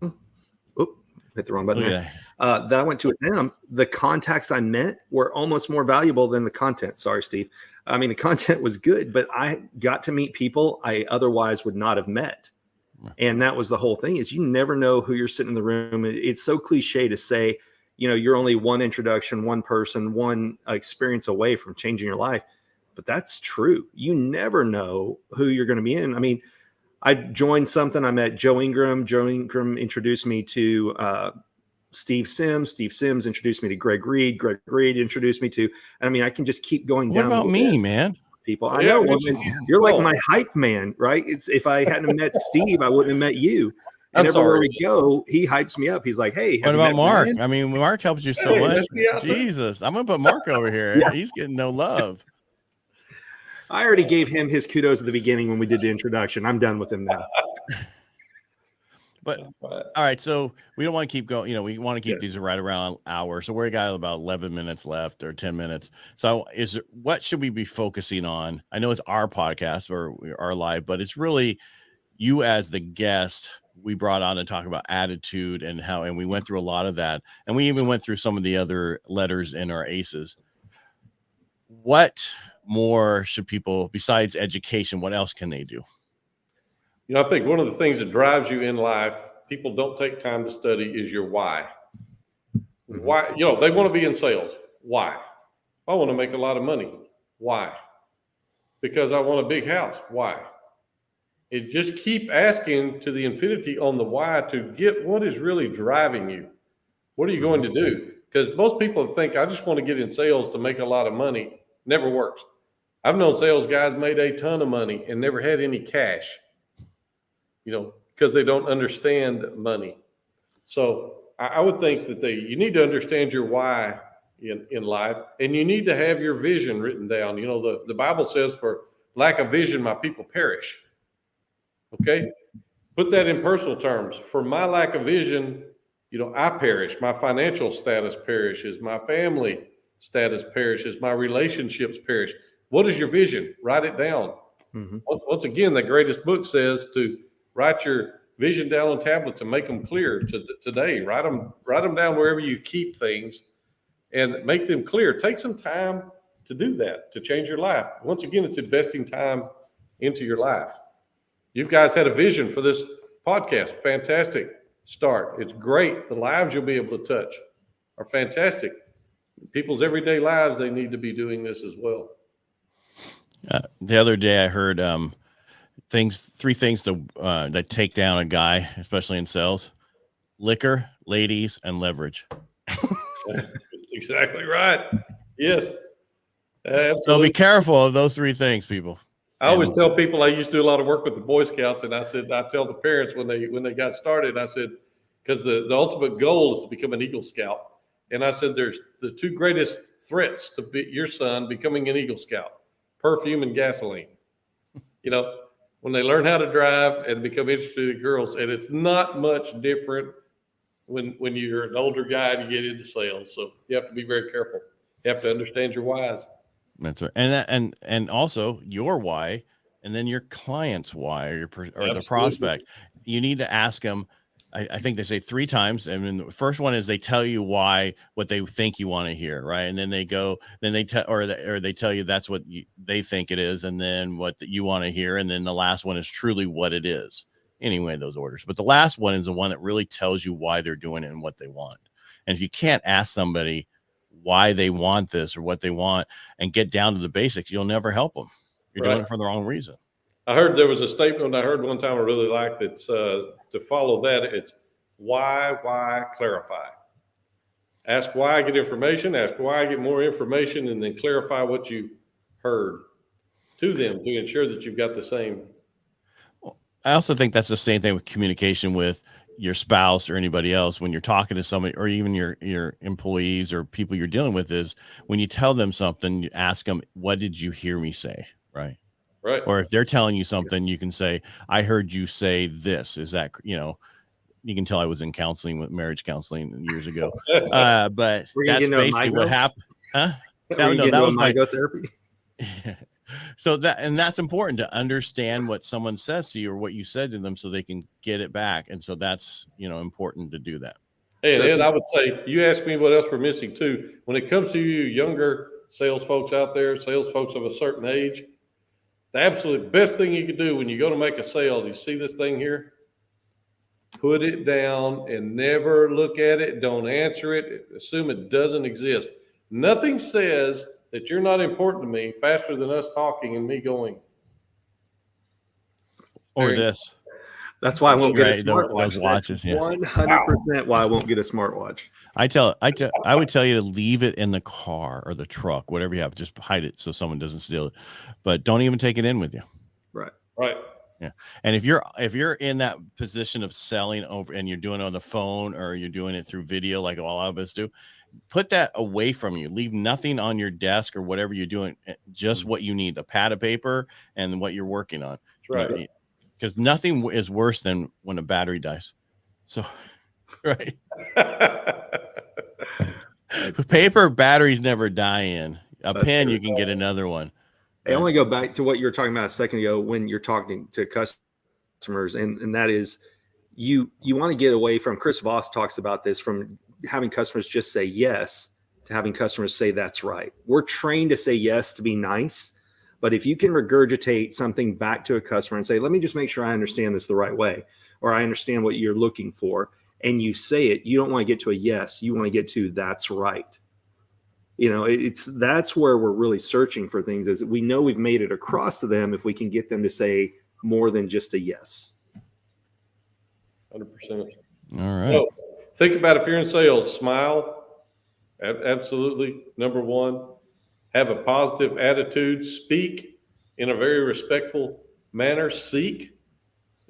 Oop, hit the wrong button there. That I went to with them. The contacts I met were almost more valuable than the content. Sorry, Steve. I mean, the content was good, but I got to meet people I otherwise would not have met. And that was the whole thing, is you never know who you're sitting in the room. It's so cliche to say, you're only one introduction, one person, one experience away from changing your life. But that's true. You never know who you're going to be in. I mean, I joined something. I met Joe Ingram. Joe Ingram introduced me to Steve Sims. Steve Sims introduced me to Greg Reed. Greg Reed introduced me to, I mean, I can just keep going down. What about me, man? People, I know. You're like my hype man, right? It's if I hadn't met Steve, I wouldn't have met you. And everywhere we go, he hypes me up. He's like, "Hey, what about Mark? I mean, Mark helps you so much. Jesus, I'm gonna put Mark over here. Yeah. He's getting no love. I already gave him his kudos at the beginning when we did the introduction. I'm done with him now. But all right, so we don't want to keep going. We want to keep these right around an hour. So we got about 11 minutes left or 10 minutes. So what should we be focusing on? I know it's our podcast or our live, but it's really you as the guest we brought on to talk about attitude and we went through a lot of that. And we even went through some of the other letters in our ACEs. What more should people, besides education, what else can they do? You know, I think one of the things that drives you in life, people don't take time to study, is your why. Why? You know, they want to be in sales. Why? I want to make a lot of money. Why? Because I want a big house. Why? And just keep asking to the infinity on the why to get what is really driving you. What are you going to do? Because most people think, I just want to get in sales to make a lot of money. Never works. I've known sales guys made a ton of money and never had any cash, you know, because they don't understand money. So I would think that you need to understand your why in life, and you need to have your vision written down. You know, the Bible says, for lack of vision, my people perish. Okay. Put that in personal terms. For my lack of vision, you know, I perish. My financial status perishes. My family status perishes. My relationships perish. What is your vision? Write it down. Once again, the greatest book says to write your vision down on tablets and make them clear to today. Write them down wherever you keep things and make them clear. Take some time to do that, to change your life. Once again, it's investing time into your life. You guys had a vision for this podcast. Fantastic start. It's great. The lives you'll be able to touch are fantastic. People's everyday lives, they need to be doing this as well. The other day I heard three things that take down a guy, especially in sales: liquor, ladies, and leverage. That's exactly right. Yes. So be careful of those three things, people. I always tell people, I used to do a lot of work with the Boy Scouts, and I tell the parents when they got started, I said, because the ultimate goal is to become an Eagle Scout. And I said, there's the two greatest threats to your son becoming an Eagle Scout: perfume and gasoline. You know, when they learn how to drive and become interested in girls, and it's not much different when you're an older guy and you get into sales. So you have to be very careful. You have to understand your whys. That's right. And also your why, and then your client's why, or the prospect. You need to ask them. I think they say 3 times. I mean, the first one is they tell you why, what they think you want to hear, right? And then they tell you that's what they think it is, and then what you want to hear, and then the last one is truly what it is. Anyway, those orders. But the last one is the one that really tells you why they're doing it and what they want. And if you can't ask somebody why they want this or what they want and get down to the basics, you'll never help them. You're doing it for the wrong reason. I heard there was a statement I heard one time I really liked. It's to follow that. It's why, clarify. Ask why I get information, ask why I get more information, and then clarify what you heard to them to ensure that you've got the same. I also think that's the same thing with communication with your spouse or anybody else. When you're talking to somebody, or even your employees or people you're dealing with, is when you tell them something, you ask them, what did you hear me say? Right. Or if they're telling you something, you can say, I heard you say this. Is that, you can tell I was in counseling, with marriage counseling years ago. But that's basically what happened. Huh? No, that was my therapy. So that's important, to understand what someone says to you or what you said to them so they can get it back. And so that's, important to do that. And I would say, you asked me what else we're missing too. When it comes to you younger sales folks out there, sales folks of a certain age, the absolute best thing you can do when you go to make a sale, you see this thing here? Put it down and never look at it. Don't answer it. Assume it doesn't exist. Nothing says that you're not important to me faster than us talking and me going. Or this. That's why I won't get a smartwatch. Those watches, 100% why I won't get a smartwatch. I would tell you to leave it in the car or the truck, whatever you have. Just hide it so someone doesn't steal it. But don't even take it in with you. Right. Yeah. And if you're in that position of selling over and you're doing it on the phone or you're doing it through video, like a lot of us do, put that away from you. Leave nothing on your desk or whatever you're doing. Just what you need, a pad of paper and what you're working on. That's right. Because nothing is worse than when a battery dies. So, right. Paper batteries never die in. That's pen, true. You can get another one. I want to go back to what you were talking about a second ago when you're talking to customers, and that is you want to get away from, Chris Voss talks about this, from having customers just say yes to having customers say that's right. We're trained to say yes to be nice, but if you can regurgitate something back to a customer and say, let me just make sure I understand this the right way, or I understand what you're looking for, and you say it, you don't want to get to a yes, you want to get to that's right. That's where we're really searching for things, is we know we've made it across to them if we can get them to say more than just a yes. 100%. All right. So think about, if you're in sales, smile. Absolutely. Number one, have a positive attitude, speak in a very respectful manner, seek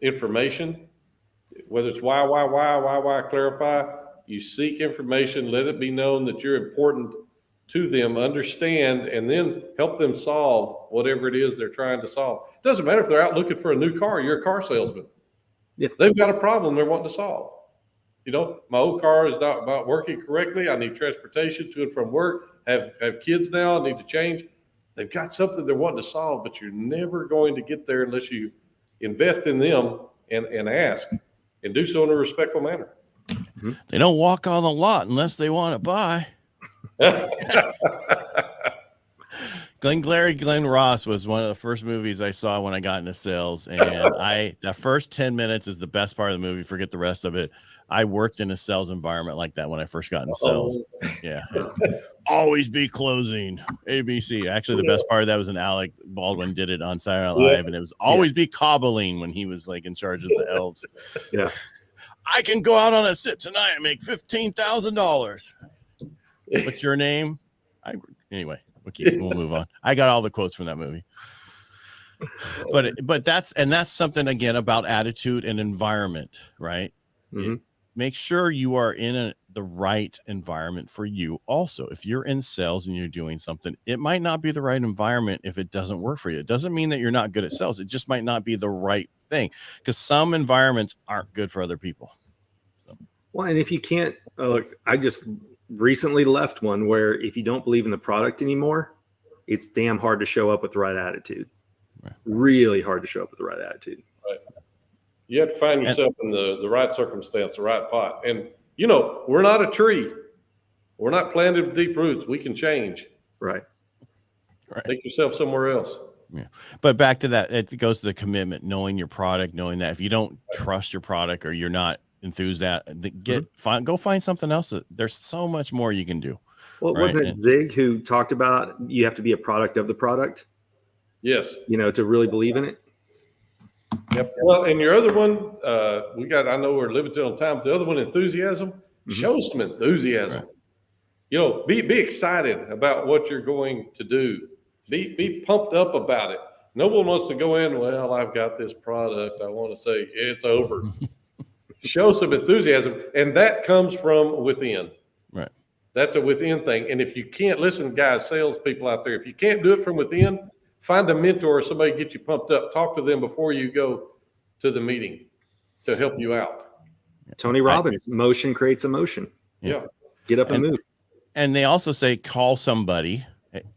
information, whether it's why, clarify. You seek information, let it be known that you're important to them, understand, and then help them solve whatever it is they're trying to solve. It doesn't matter if they're out looking for a new car, you're a car salesman. Yeah. They've got a problem they're wanting to solve. My old car is not working correctly. I need transportation to and from work. Have kids now. I need to change. They've got something they're wanting to solve, but you're never going to get there unless you invest in them and ask, and do so in a respectful manner. They don't walk on the lot unless they want to buy. Glenn Ross was one of the first movies I saw when I got into sales, and the first 10 minutes is the best part of the movie. Forget the rest of it. I worked in a sales environment like that when I first got into sales. Yeah. Always be closing. ABC. Actually, the best part of that was when Alec Baldwin did it on Saturday Night Live, and it was always be cobbling when he was like in charge of the elves. Yeah. I can go out on a sit tonight and make $15,000. What's your name? Anyway. We'll move on. I got all the quotes from that movie. But that's something, again, about attitude and environment, right? Mm-hmm. Make sure you are in the right environment for you. Also, if you're in sales and you're doing something, it might not be the right environment if it doesn't work for you. It doesn't mean that you're not good at sales. It just might not be the right thing, because some environments aren't good for other people. So. Well, and if you can't, look, I just recently left one where if you don't believe in the product anymore, it's damn hard to show up with the right attitude. Right. Really hard to show up with the right attitude. Right. You have to find yourself in the right circumstance, the right pot. And, we're not a tree. We're not planted with deep roots. We can change. Right. Take yourself somewhere else. Yeah. But back to that, it goes to the commitment, knowing your product, knowing that if you don't trust your product or you're not enthused that, go find something else. There's so much more you can do. Well, wasn't it Zig who talked about you have to be a product of the product? Yes. To really believe in it. Yep. Well, and your other one, I know we're limited on time, but the other one, enthusiasm, show some enthusiasm. Right. Be excited about what you're going to do. Be pumped up about it. No one wants to go in, well, I've got this product, I want to say it's over. Show some enthusiasm, and that comes from within. Right. That's a within thing. And if you can't, listen, guys, salespeople out there, if you can't do it from within, find a mentor or somebody to get you pumped up. Talk to them before you go to the meeting to help you out. Tony Robbins, motion creates emotion. Yeah. Get up and move. And they also say call somebody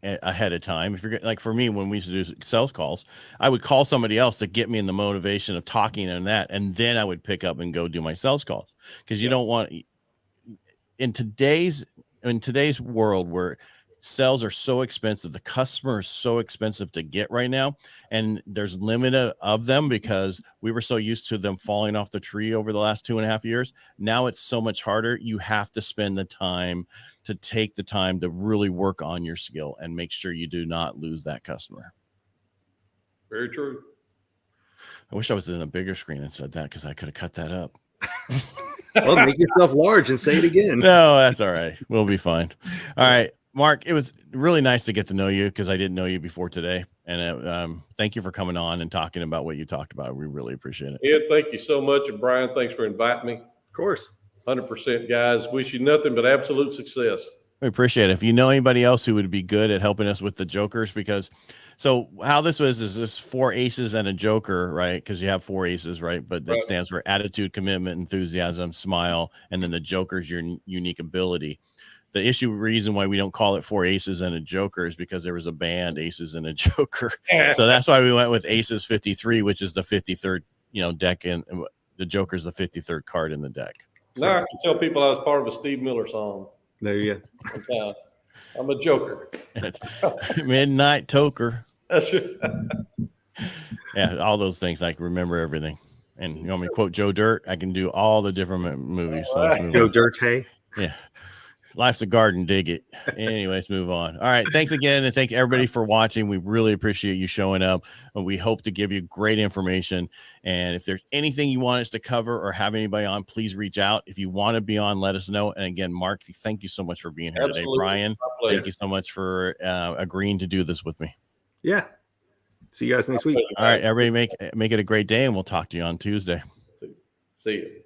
ahead of time. If you're like, for me, when we used to do sales calls, I would call somebody else to get me in the motivation of talking and that, and then I would pick up and go do my sales calls, because you don't want, in today's world where sales are so expensive, the customer is so expensive to get right now, and there's limited of them because we were so used to them falling off the tree over the last 2.5 years. Now it's so much harder. You have to spend the time to take the time to really work on your skill and make sure you do not lose that customer. Very true. I wish I was in a bigger screen and said that, because I could have cut that up. Well, make yourself large and say it again. No, that's all right. We'll be fine. All right, Mark, it was really nice to get to know you, because I didn't know you before today. And thank you for coming on and talking about what you talked about. We really appreciate it. Ed, thank you so much. And Brian, thanks for inviting me. Of course. 100%, guys. Wish you nothing but absolute success. We appreciate it. If you know anybody else who would be good at helping us with the jokers, because so how this was is this 4 aces and a joker, right? Because you have 4 aces, right? But that stands for attitude, commitment, enthusiasm, smile, and then the joker's your unique ability. The reason why we don't call it 4 aces and a joker is because there was a band, Aces and a Joker. So that's why we went with Aces53, which is the 53rd, deck, and the joker's the 53rd card in the deck. Now I can tell people I was part of a Steve Miller song. There you go. I'm a joker. It's Midnight Toker. That's right. Yeah, all those things. I can remember everything. And you want me to quote Joe Dirt? I can do all the different movies. So let's move Joe on. Dirte. Yeah. Life's a garden, dig it. Anyways, move on. All right. Thanks again. And thank everybody for watching. We really appreciate you showing up. And we hope to give you great information. And if there's anything you want us to cover or have anybody on, please reach out. If you want to be on, let us know. And again, Mark, thank you so much for being here Absolutely. today. Brian, thank you so much for agreeing to do this with me. Yeah. See you guys next week. All right, everybody make it a great day, and we'll talk to you on Tuesday. See you.